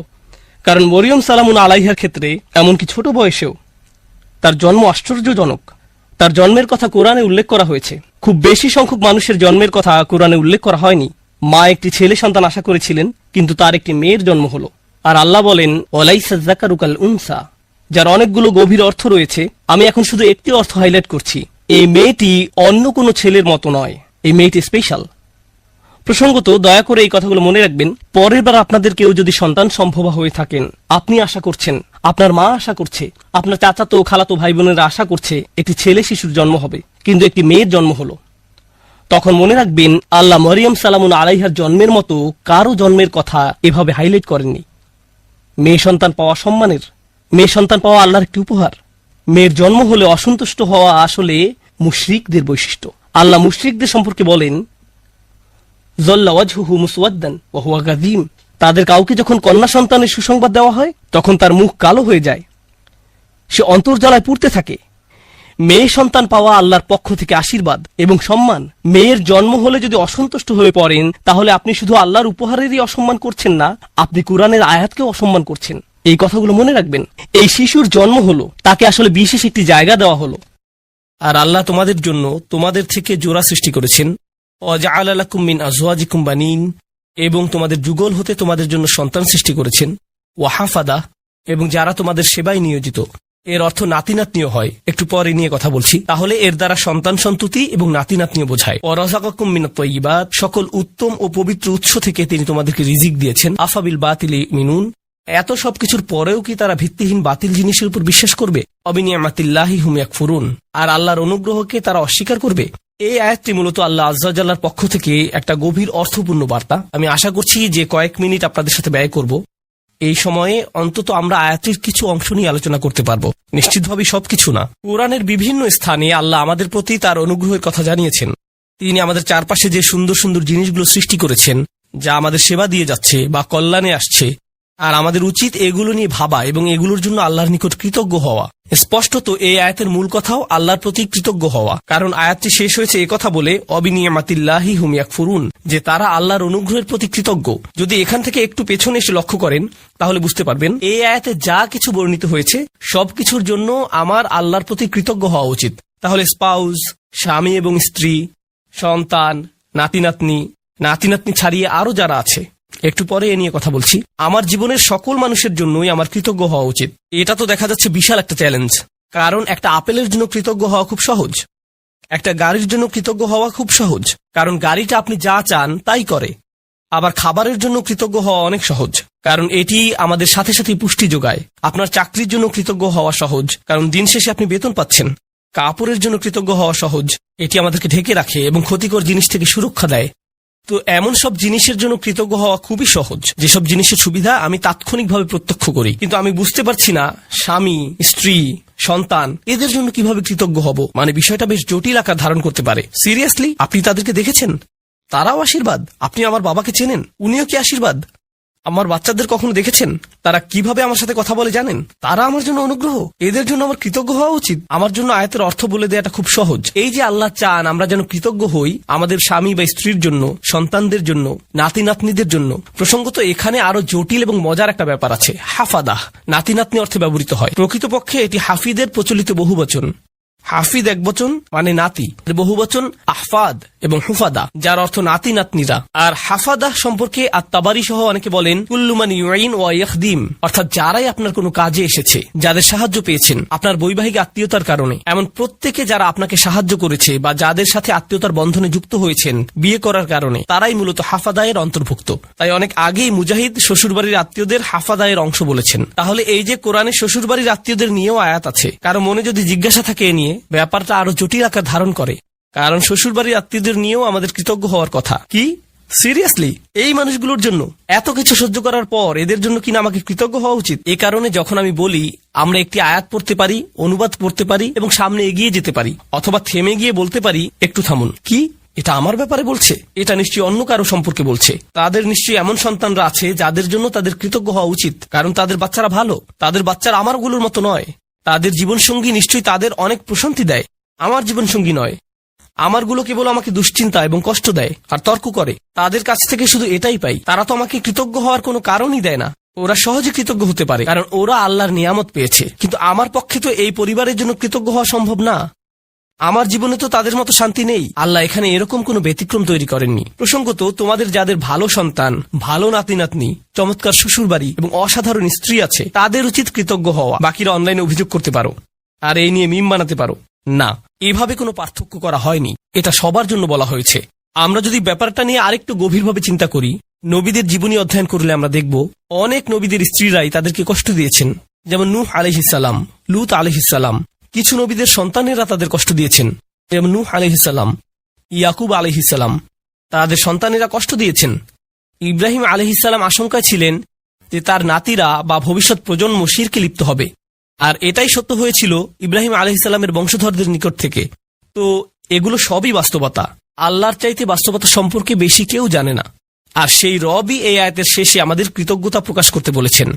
কারণ মরিয়ম সালামুন আলাইহার ক্ষেত্রে এমনকি ছোট বয়সেও তার জন্ম আশ্চর্যজনক। তার জন্মের কথা কোরআনে উল্লেখ করা হয়েছে। খুব বেশি সংখ্যক মানুষের জন্মের কথা কোরআনে উল্লেখ করা হয়নি। মা একটি ছেলে সন্তান আশা করেছিলেন, কিন্তু তার একটি মেয়ের জন্ম হলো। আর আল্লাহ বলেন, ওয়ালাইসা যাকারু কাল উনসা, যার অনেকগুলো গভীর অর্থ রয়েছে। আমি এখন শুধু একটি অর্থ হাইলাইট করছি। এই মেয়েটি অন্য কোনো ছেলের মতো নয়, এই মেয়েটি স্পেশাল। প্রসঙ্গত, দয়া করে এই কথাগুলো মনে রাখবেন। পরের বার আপনাদের কেউ যদি সন্তান সম্ভবা হয়ে থাকেন, আপনি আশা করছেন, আপনার মা আশা করছে, আপনার চাচাতো খালাতো ভাই বোনেরা আশা করছে একটি ছেলে শিশুর জন্ম হবে, কিন্তু একটি মেয়ের জন্ম হলো, তখন মনে রাখবেন আল্লাহ মরিয়ম সালামুন আলাইহার জন্মের মতো কারো জন্মের কথা এভাবে হাইলাইট করেননি। মেয়ে সন্তান পাওয়া সম্মানের, মেয়ে সন্তান পাওয়া আল্লাহর একটি উপহার। মেয়ের জন্ম হলে অসন্তুষ্ট হওয়া আসলে মুশরিকদের বৈশিষ্ট্য। আল্লাহ মুশরিকদের সম্পর্কে বলেন, যল্লা ওয়াজহুহু মুসওয়াদ্দান ওয়া হুয়া কাযীম, তাদের কাউকে যখন কন্যা সন্তানের সুসংবাদ দেওয়া হয় তখন তার মুখ কালো হয়ে যায়, সে অন্তর্জ্বালায় পুড়তে থাকে। মেয়ে সন্তান পাওয়া আল্লাহর পক্ষ থেকে আশীর্বাদ এবং সম্মান। মেয়ের জন্ম হলে যদি অসন্তুষ্ট হয়ে পড়েন, তাহলে আপনি শুধু আল্লাহর উপহারেরই অসম্মান করছেন না, আপনি কোরআনের আয়াতকেও অসম্মান করছেন। এই কথাগুলো মনে রাখবেন। এই শিশুর জন্ম হলো, তাকে আসলে বিশেষ একটি জায়গা দেওয়া হলো। আর আল্লাহ তোমাদের জন্য তোমাদের থেকে জোড়া সৃষ্টি করেছেন, ওয়াজআলা লাকুম মিন আজওয়াজিকুম বানিন, এবং তোমাদের যুগল হতে তোমাদের জন্য সন্তান সৃষ্টি করেছেন, ওয়াহাফাদা, এবং যারা তোমাদের সেবায় নিয়োজিত। এর অর্থ নাতি নাতনিও হয়, একটু পরে নিয়ে কথা বলছি। তাহলে এর দ্বারা সন্তান সন্ততি এবং নাতি নাতনিও বোঝায়। ওয়ারাযাকাকুম মিনাত তাইয়্যিবাত, সকল উত্তম ও পবিত্র উৎস থেকে তিনি তোমাদেরকে রিজিক দিয়েছেন। আফাবিল বাতিলি মিনুন, এত সবকিছুর পরেও কি তারা ভিত্তিহীন বাতিল জিনিসের উপর বিশ্বাস করবে? অবিনিয়ামাতিল্লাহি হুম ইয়াকফুরুন, আর আল্লাহর অনুগ্রহকে তারা অস্বীকার করবে। এই আয়াতটি মূলত আল্লাহ আযজা ওয়া জাল্লার পক্ষ থেকে একটা গভীর অর্থপূর্ণ বার্তা। আমি আশা করছি যে কয়েক মিনিট আপনাদের সাথে ব্যয় করব। এই সময়ে অন্তত আমরা আয়াতের কিছু অংশ নিয়ে আলোচনা করতে পারবো, নিশ্চিতভাবে সবকিছু না। কোরআনের বিভিন্ন স্থানে আল্লাহ আমাদের প্রতি তার অনুগ্রহের কথা জানিয়েছেন। তিনি আমাদের চারপাশে যে সুন্দর সুন্দর জিনিসগুলো সৃষ্টি করেছেন, যা আমাদের সেবা দিয়ে যাচ্ছে বা কল্যাণে আসছে, আর আমাদের উচিত এগুলো নিয়ে ভাবা এবং এগুলোর জন্য আল্লাহর নিকট কৃতজ্ঞ হওয়া। স্পষ্টত এই আয়াতের মূল কথাও আল্লাহর প্রতি কৃতজ্ঞ হওয়া, কারণ আয়াতটি শেষ হয়েছে একথা বলে অবিনিয়ামাতিল্লাহি হুম ইয়াকফুরুন, যে তারা আল্লাহর অনুগ্রহের প্রতি কৃতজ্ঞ। যদি এখান থেকে একটু পেছনে এসে লক্ষ্য করেন তাহলে বুঝতে পারবেন এই আয়াতে যা কিছু বর্ণিত হয়েছে সবকিছুর জন্য আমার আল্লাহর প্রতি কৃতজ্ঞ হওয়া উচিত। তাহলে স্পাউস, স্বামী এবং স্ত্রী, সন্তান, নাতি নাতনি ছাড়িয়ে আরো যারা আছে, একটু পরে এ নিয়ে কথা বলছি, আমার জীবনের সকল মানুষের জন্যই আমার কৃতজ্ঞ হওয়া উচিত। এটা তো দেখা যাচ্ছে বিশাল একটা চ্যালেঞ্জ, কারণ একটা আপেলের জন্য কৃতজ্ঞ হওয়া খুব সহজ, একটা গাড়ির জন্য কৃতজ্ঞ হওয়া খুব সহজ, কারণ গাড়িটা আপনি যা চান তাই করে। আবার খাবারের জন্য কৃতজ্ঞ হওয়া অনেক সহজ, কারণ এটি আমাদের সাথে সাথে পুষ্টি যোগায়। আপনার চাকরির জন্য কৃতজ্ঞ হওয়া সহজ, কারণ দিন শেষে আপনি বেতন পাচ্ছেন। কাপড়ের জন্য কৃতজ্ঞ হওয়া সহজ, এটি আমাদেরকে ঢেকে রাখে এবং ক্ষতিকর জিনিস থেকে সুরক্ষা দেয়। তো এমন সব জিনিসের জন্য কৃতজ্ঞ হওয়া খুবই সহজ, যেসব জিনিসের সুবিধা আমি তাৎক্ষণিকভাবে প্রত্যক্ষ করি, কিন্তু আমি বুঝতে পারছি না স্বামী, স্ত্রী, সন্তান এদের জন্য কিভাবে কৃতজ্ঞ হব। মানে বিষয়টা বেশ জটিল আকার ধারণ করতে পারে। সিরিয়াসলি, আপনি তাদেরকে দেখেছেন? তারাও আশীর্বাদ। আপনি আমার বাবাকে চেনেন, উনিও কি আশীর্বাদ? আমার বাচ্চাদের কখনো দেখেছেন তারা কিভাবে আমার সাথে কথা বলে জানেন? তারা আমার জন্য অনুগ্রহ। এদের জন্য আমার কৃতজ্ঞ হওয়া উচিত। আমার জন্য আয়াতের অর্থ বলে দেওয়াটা খুব সহজ। এই যে আল্লাহ চান আমরা যেন কৃতজ্ঞ হই আমাদের স্বামী বা স্ত্রীর জন্য, সন্তানদের জন্য, নাতিনাতনিদের জন্য। প্রসঙ্গত এখানে আরো জটিল এবং মজার একটা ব্যাপার আছে। হাফাদাহ নাতিনাতনি অর্থে ব্যবহৃত হয়। প্রকৃতপক্ষে এটি হাফিদের প্রচলিত বহুবচন। হাফিদ একবচন মানে নাতি, বহুবচন আহফাদ এবং হুফাদা, যার অর্থ নাতি নাতনিরা। আর হাফাদা সম্পর্কে আত-তাবারি সহ অনেকে বলেন কুল্লু মান ইউইন ওয়া ইয়াখদিম, অর্থাৎ যারাই আপনার কোনো কাজে এসেছে, যাদের সাহায্য পেয়েছেন আপনার বৈবাহিক আত্মীয়তার কারণে, এমন প্রত্যেকে যারা আপনাকে সাহায্য করেছে বা যাদের সাথে আত্মীয়তার বন্ধনে যুক্ত হয়েছেন বিয়ে করার কারণে, তারাই মূলত হাফাদায়ের অন্তর্ভুক্ত। তাই অনেক আগেই মুজাহিদ শ্বশুরবাড়ির আত্মীয়দের হাফাদায়ের অংশ বলেছেন। তাহলে এই যে কোরআনে শ্বশুরবাড়ির আত্মীয়দের নিয়েও আয়াত আছে, কারো মনে যদি জিজ্ঞাসা থাকে এ নিয়ে, ব্যাপারটা আরো জটিল আকার ধারণ করে, কারণ শ্বশুরবাড়ির আত্মীয়দের নিয়েও আমাদের কৃতজ্ঞ হওয়ার কথা। কি সিরিয়াসলি এই মানুষগুলোর জন্য এত কিছু সহ্য করার পর এদের জন্য কিনা আমাকে কৃতজ্ঞ হওয়া উচিত? এ কারণে যখন আমি বলি আমরা একটি আয়াত পড়তে পারি, অনুবাদ পড়তে পারি এবং সামনে এগিয়ে যেতে পারি, অথবা থেমে গিয়ে বলতে পারি একটু থামুন, কি এটা আমার ব্যাপারে বলছে? এটা নিশ্চয়ই অন্য কারো সম্পর্কে বলছে। তাদের নিশ্চয়ই এমন সন্তানরা আছে যাদের জন্য তাদের কৃতজ্ঞ হওয়া উচিত, কারণ তাদের বাচ্চারা ভালো। তাদের বাচ্চারা আমারগুলোর মতো নয়। তাদের জীবনসঙ্গী নিশ্চয়ই তাদের অনেক প্রশান্তি দেয়, আমার জীবনসঙ্গী নয়। আমারগুলো কেবল আমাকে দুশ্চিন্তা এবং কষ্ট দেয় আর তর্ক করে। তাদের কাছ থেকে শুধু এটাই পাই। তারা তো আমাকে কৃতজ্ঞ হওয়ার কোনো কারণই দেয় না। ওরা সহজে কৃতজ্ঞ হতে পারে কারণ ওরা আল্লাহর নিয়ামত পেয়েছে, কিন্তু আমার পক্ষে তো এই পরিবারের জন্য কৃতজ্ঞ হওয়া সম্ভব না। আমার জীবনে তো তাদের মতো শান্তি নেই। আল্লাহ এখানে এরকম কোনো ব্যতিক্রম তৈরি করেননি। প্রসঙ্গত তোমাদের যাদের ভালো সন্তান, ভালো নাতি নাতনি, চমৎকার শ্বশুরবাড়ি এবং অসাধারণ স্ত্রী আছে, তাদের উচিত কৃতজ্ঞ হওয়া। বাকিরা অনলাইনে অভিযোগ করতে পারো আর এই নিয়ে মিম বানাতে পারো। না, এভাবে কোনো পার্থক্য করা হয়নি। এটা সবার জন্য বলা হয়েছে। আমরা যদি ব্যাপারটা নিয়ে আরেকটু গভীরভাবে চিন্তা করি, নবীদের জীবনী অধ্যয়ন করলে আমরা দেখব অনেক নবীদের স্ত্রীরাই তাদেরকে কষ্ট দিয়েছেন। যেমন নূহ আলাইহিসসালাম, লূত আলাইহিসসালাম। কিছু নবীদের সন্তানেরা তাদের কষ্ট দিয়েছেন, যেমন নূহ আলাইহিসসালাম, ইয়াকুব আলাইহিসসালাম। তাদের সন্তানেরা কষ্ট দিয়েছেন। ইব্রাহিম আলাইহিসসালাম আশঙ্কায় ছিলেন যে তার নাতিরা বা ভবিষ্যৎ প্রজন্ম শিরকে লিপ্ত হবে, আর এটাই সত্য হয়েছিল ইব্রাহিম আলাইহিসসালামের বংশধরদের নিকট থেকে। তো এগুলো সবই বাস্তবতা। আল্লাহর চাইতে বাস্তবতা সম্পর্কে বেশি কেউ জানে না, আর সেই রবই এই আয়াতের শেষে আমাদের কৃতজ্ঞতা প্রকাশ করতে বলেছেন।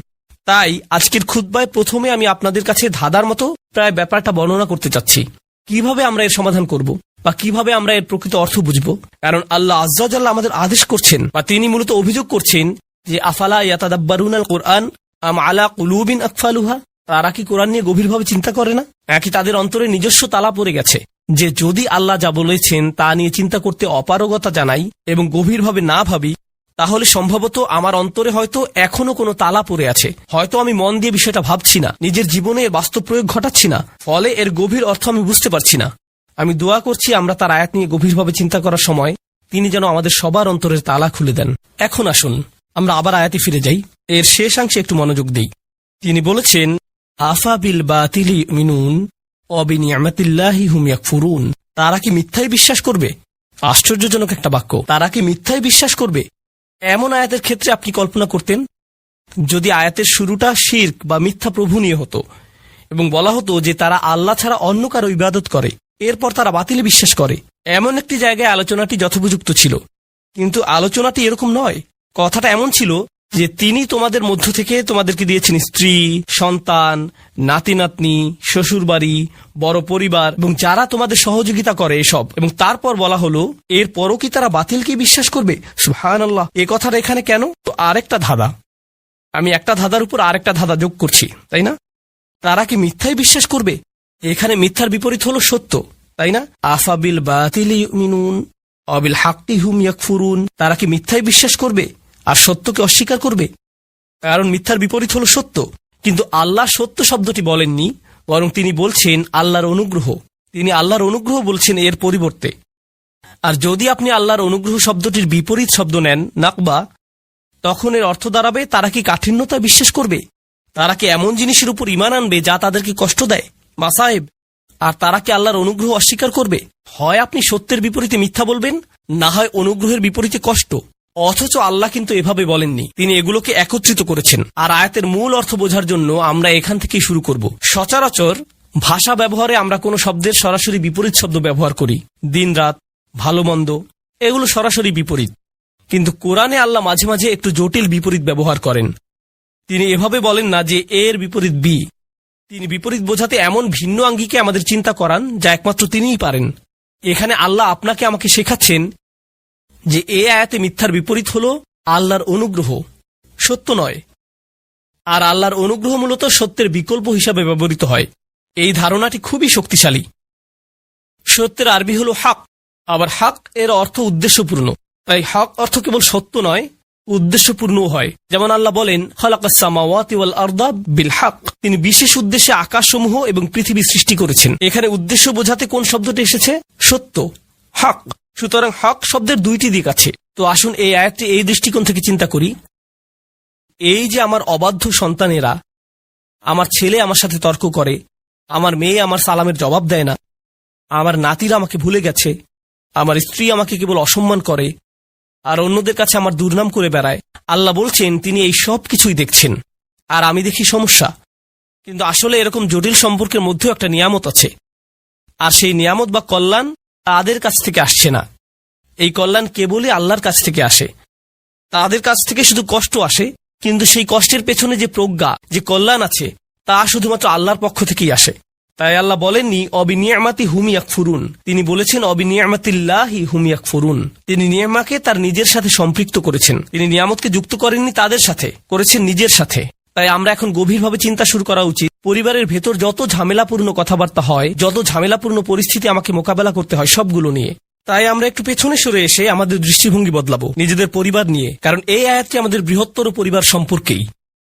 তাই আজকের খুতবায় প্রথমে আমি আপনাদের কাছে ধাঁধার মতো প্রায় ব্যাপারটা বর্ণনা করতে চাচ্ছি, কিভাবে আমরা এর সমাধান করব বা কিভাবে আমরা এর প্রকৃত অর্থ বুঝব। কারণ আল্লাহ আজ্জা ওয়া জাল্লা আমাদের আদেশ করছেন বা তিনি মূলত অভিযোগ করছেন যে আফালা ইয়াতাদাব্বারুনাল কুরআন আম আলা কুলুবিন আকফালুহা, তারা কি কোরআন নিয়ে গভীরভাবে চিন্তা করে না, নাকি তাদের অন্তরে নিজস্ব তালা পড়ে গেছে যে যদি আল্লাহ যা বলেছেন তা নিয়ে চিন্তা করতে অপারগতা জানাই এবং গভীরভাবে না ভাবি, তাহলে সম্ভবত আমার অন্তরে হয়তো এখনো কোনো তালা পড়ে আছে। হয়তো আমি মন দিয়ে বিষয়টা ভাবছি না, নিজের জীবনে এর বাস্তব প্রয়োগ ঘটাচ্ছি না, ফলে এর গভীর অর্থ আমি বুঝতে পারছি না। আমি দোয়া করছি আমরা তার আয়াত নিয়ে গভীরভাবে চিন্তা করার সময় তিনি যেন আমাদের সবার অন্তরের তালা খুলে দেন। এখন আসুন আমরা আবার আয়াতে ফিরে যাই, এর শেষাংশে একটু মনোযোগ দিই। তিনি বলেছেন আফা বিল বাতিলি ইউমিনুন ওয়া বিনিআমাতিল্লাহি হুম ইয়াকফুরুন, তারা কি মিথ্যায় বিশ্বাস করবে? আশ্চর্যজনক একটা বাক্য, তারা কি মিথ্যায় বিশ্বাস করবে? এমন আয়াতের ক্ষেত্রে আপনি কল্পনা করতেন যদি আয়াতের শুরুটা শিরক বা মিথ্যা প্রভু নিয়ে হতো এবং বলা হতো যে তারা আল্লাহ ছাড়া অন্য কারো ইবাদত করে, এরপর তারা বাতিলে বিশ্বাস করে। এমন একটি জায়গায় আলোচনাটি যথোপযুক্ত ছিল, কিন্তু আলোচনাটি এরকম নয়। কথাটা এমন ছিল যে তিনি তোমাদের মধ্য থেকে তোমাদেরকে দিয়েছেন স্ত্রী, সন্তান, নাতি নাতনি, শ্বশুরবাড়ি, বড় পরিবার এবং যারা তোমাদের সহযোগিতা করে এসব, এবং তারপর বলা হলো এরপরও কি তারা বাতিলকে বিশ্বাস করবে? সুবহানাল্লাহ, এ কথাটা এখানে কেন? তো আরেকটা ধাঁধা, আমি একটা ধাঁধার উপর আরেকটা ধাঁধা যোগ করছি, তাই না? তারা কি মিথ্যায় বিশ্বাস করবে? এখানে মিথ্যার বিপরীত হলো সত্য, তাই না? আফাবিল বাতিলি ইউমিনুন অবিল হাক্কি হুম ইয়াকফুরুন। তারা কি মিথ্যায় বিশ্বাস করবে আর সত্যকে অস্বীকার করবে? কারণ মিথ্যার বিপরীত হলো সত্য। কিন্তু আল্লাহ সত্য শব্দটি বলেননি, বরং তিনি বলছেন আল্লাহর অনুগ্রহ। তিনি আল্লাহর অনুগ্রহ বলছেন এর পরিবর্তে। আর যদি আপনি আল্লাহর অনুগ্রহ শব্দটির বিপরীত শব্দ নেন, নাকবা, তখন এর অর্থ দাঁড়াবে তারা কি কাঠিন্যতায় বিশ্বাস করবে? তারা কি এমন জিনিসের উপর ঈমান আনবে যা তাদেরকে কষ্ট দেয়, মাসায়েব? আর তারা কি আল্লাহর অনুগ্রহ অস্বীকার করবে? হয় আপনি সত্যের বিপরীতে মিথ্যা বলবেন, না হয় অনুগ্রহের বিপরীতে কষ্ট। অথচ আল্লাহ কিন্তু এভাবে বলেননি, তিনি এগুলোকে একত্রিত করেছেন। আর আয়াতের মূল অর্থ বোঝার জন্য আমরা এখান থেকেই শুরু করব। সচরাচর ভাষা ব্যবহারে আমরা কোনো শব্দের সরাসরি বিপরীত শব্দ ব্যবহার করি, দিন রাত, ভালো মন্দ, এগুলো সরাসরি বিপরীত। কিন্তু কোরআনে আল্লাহ মাঝে মাঝে একটু জটিল বিপরীত ব্যবহার করেন। তিনি এভাবে বলেন না যে এর বিপরীত বি। তিনি বিপরীত বোঝাতে এমন ভিন্ন আঙ্গিকে আমাদের চিন্তা করান যা একমাত্র তিনিই পারেন। এখানে আল্লাহ আপনাকে আমাকে শেখাচ্ছেন যে এ আয়াতে মিথ্যার বিপরীত হল আল্লাহর অনুগ্রহ, সত্য নয়। আর আল্লাহর অনুগ্রহ মূলত সত্যের বিকল্প হিসাবে ব্যবহৃত হয়। এই ধারণাটি খুবই শক্তিশালী। সত্যের আরবি হল হক, আবার হক এর অর্থ উদ্দেশ্যপূর্ণ। তাই হক অর্থ কেবল সত্য নয়, উদ্দেশ্যপূর্ণও হয়। যেমন আল্লাহ বলেন খালাকাস সামাওয়াতি ওয়াল আরদা বিল হক, তিনি বিশেষ উদ্দেশ্যে আকাশসমূহ এবং পৃথিবী সৃষ্টি করেছেন। এখানে উদ্দেশ্য বোঝাতে কোন শব্দটি এসেছে? সত্য, হক। সুতরাং হক শব্দের দুইটি দিক আছে। তো আসুন এই আয়াতটি এই দৃষ্টিকোণ থেকে চিন্তা করি। এই যে আমার অবাধ্য সন্তানেরা, আমার ছেলে আমার সাথে তর্ক করে, আমার মেয়ে আমার সালামের জবাব দেয় না, আমার নাতিরা আমাকে ভুলে গেছে, আমার স্ত্রী আমাকে কেবল অসম্মান করে, আর অন্যদের কাছে আমার দুর্নাম করে বেড়ায়। আল্লাহ বলছেন তিনি এই সব কিছুই দেখছেন, আর আমি দেখি সমস্যা। কিন্তু আসলে এরকম জটিল সম্পর্কের মধ্যেও একটা নিয়ামত আছে, আর সেই নিয়ামত বা কল্যাণ তাদের কাছ থেকে আসছে না। এই কল্যাণ কেবলই আল্লাহর কাছ থেকে আসে। তাদের কাছ থেকে শুধু কষ্ট আসে, কিন্তু সেই কষ্টের পেছনে যে প্রজ্ঞা, যে কল্যাণ আছে, তা শুধুমাত্র আল্লাহর পক্ষ থেকেই আসে। তাই আল্লাহ বলেননি অবিনিয়ামাতি হুম ইয়াকফুরুন, তিনি বলেছেন অবিনিয়ামাতিল্লাহি হুম ইয়াকফুরুন। তিনি নিয়ামাকে তার নিজের সাথে সম্পৃক্ত করেছেন। তিনি নিয়ামতকে যুক্ত করেননি তাদের সাথে, করেছেন নিজের সাথে। তাই আমরা এখন গভীরভাবে চিন্তা শুরু করা উচিত। পরিবারের ভেতর যত ঝামেলাপূর্ণ কথাবার্তা হয়, যত ঝামেলাপূর্ণ পরিস্থিতি আমাকে মোকাবেলা করতে হয়, সবগুলো নিয়ে। তাই আমরা একটু পেছনে সরে এসে আমাদের দৃষ্টিভঙ্গি বদলাবো নিজেদের পরিবার নিয়ে। কারণ এই আয়াতটি আমাদের বৃহত্তর পরিবার সম্পর্কেই।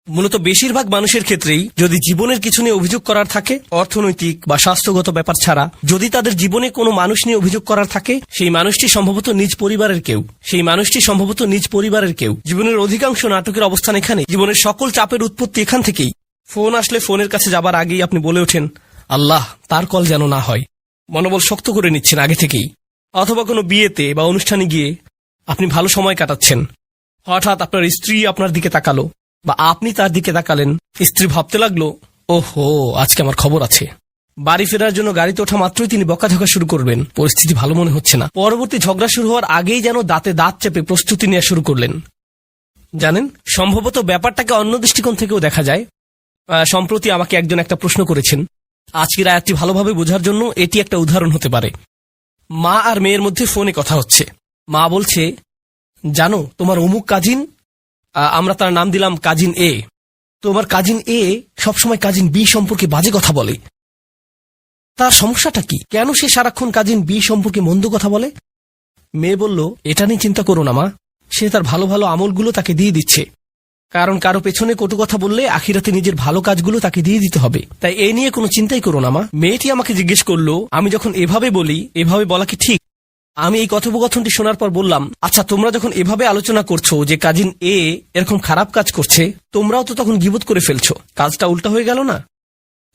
মূলত বেশিরভাগ মানুষের ক্ষেত্রেই যদি জীবনের কিছু নিয়ে অভিযোগ করার থাকে, অর্থনৈতিক বা স্বাস্থ্যগত ব্যাপার ছাড়া, যদি তাদের জীবনে কোনো মানুষ নিয়ে অভিযোগ করার থাকে, সেই মানুষটি সম্ভবত নিজ পরিবারের কেউ। জীবনের অধিকাংশ নাটকের অবস্থান এখানে। জীবনের সকল চাপের উৎপত্তি এখান থেকেই। ফোন আসলে ফোনের কাছে যাবার আগেই আপনি বলে ওঠেন আল্লাহ তার কল যেন না হয়। মনোবল শক্ত করে নিচ্ছেন আগে থেকেই। অথবা কোনো বিয়েতে বা অনুষ্ঠানে গিয়ে আপনি ভালো সময় কাটাচ্ছেন, হঠাৎ আপনার স্ত্রী আপনার দিকে তাকালো বা আপনি তার দিকে তাকালেন। স্ত্রী ভাবতে লাগলো ওহো আজকে আমার খবর আছে। বাড়ি ফেরার জন্য গাড়িতে ওঠা মাত্রই তিনি বকাঝকা শুরু করবেন, পরিস্থিতি ভালো মনে হচ্ছে না। পরবর্তী ঝগড়া শুরু হওয়ার আগেই যেন দাঁতে দাঁত চেপে প্রস্তুতি নেওয়া শুরু করলেন। জানেন, সম্ভবত ব্যাপারটাকে অন্য দৃষ্টিকোণ থেকেও দেখা যায়। সম্প্রতি আমাকে একজন একটা প্রশ্ন করেছেন। আজকের আয়াতটি ভালোভাবে বোঝার জন্য এটি একটা উদাহরণ হতে পারে। মা আর মেয়ের মধ্যে ফোনে কথা হচ্ছে। মা বলছে জানো তোমার অমুক কাজিন, আমরা তার নাম দিলাম কাজিন এ, তোমার কাজিন এ সবসময় কাজিন বি সম্পর্কে বাজে কথা বলে। তার সমস্যাটা কি? কেন সে সারাক্ষণ কাজিন বি সম্পর্কে মন্দ কথা বলে? মেয়ে বলল এটা নিয়ে চিন্তা করো না মা, সে তার ভালো ভালো আমলগুলো তাকে দিয়ে দিচ্ছে। কারণ কারো পেছনে কটু কথা বললে আখিরাতে নিজের ভালো কাজগুলো তাকে দিয়ে দিতে হবে। তাই এ নিয়ে কোনো চিন্তাই করো না মা। মেয়েটি আমাকে জিজ্ঞেস করলো আমি যখন এভাবে বলি, এভাবে বলা কি ঠিক? আমি এই কথোপকথনটি শোনার পর বললাম আচ্ছা তোমরা যখন এভাবে আলোচনা করছো যে কাজিন এ এরকম খারাপ কাজ করছে, তোমরাও তো তখন গীবত করে ফেলছো, কাজটা উল্টা হয়ে গেল না?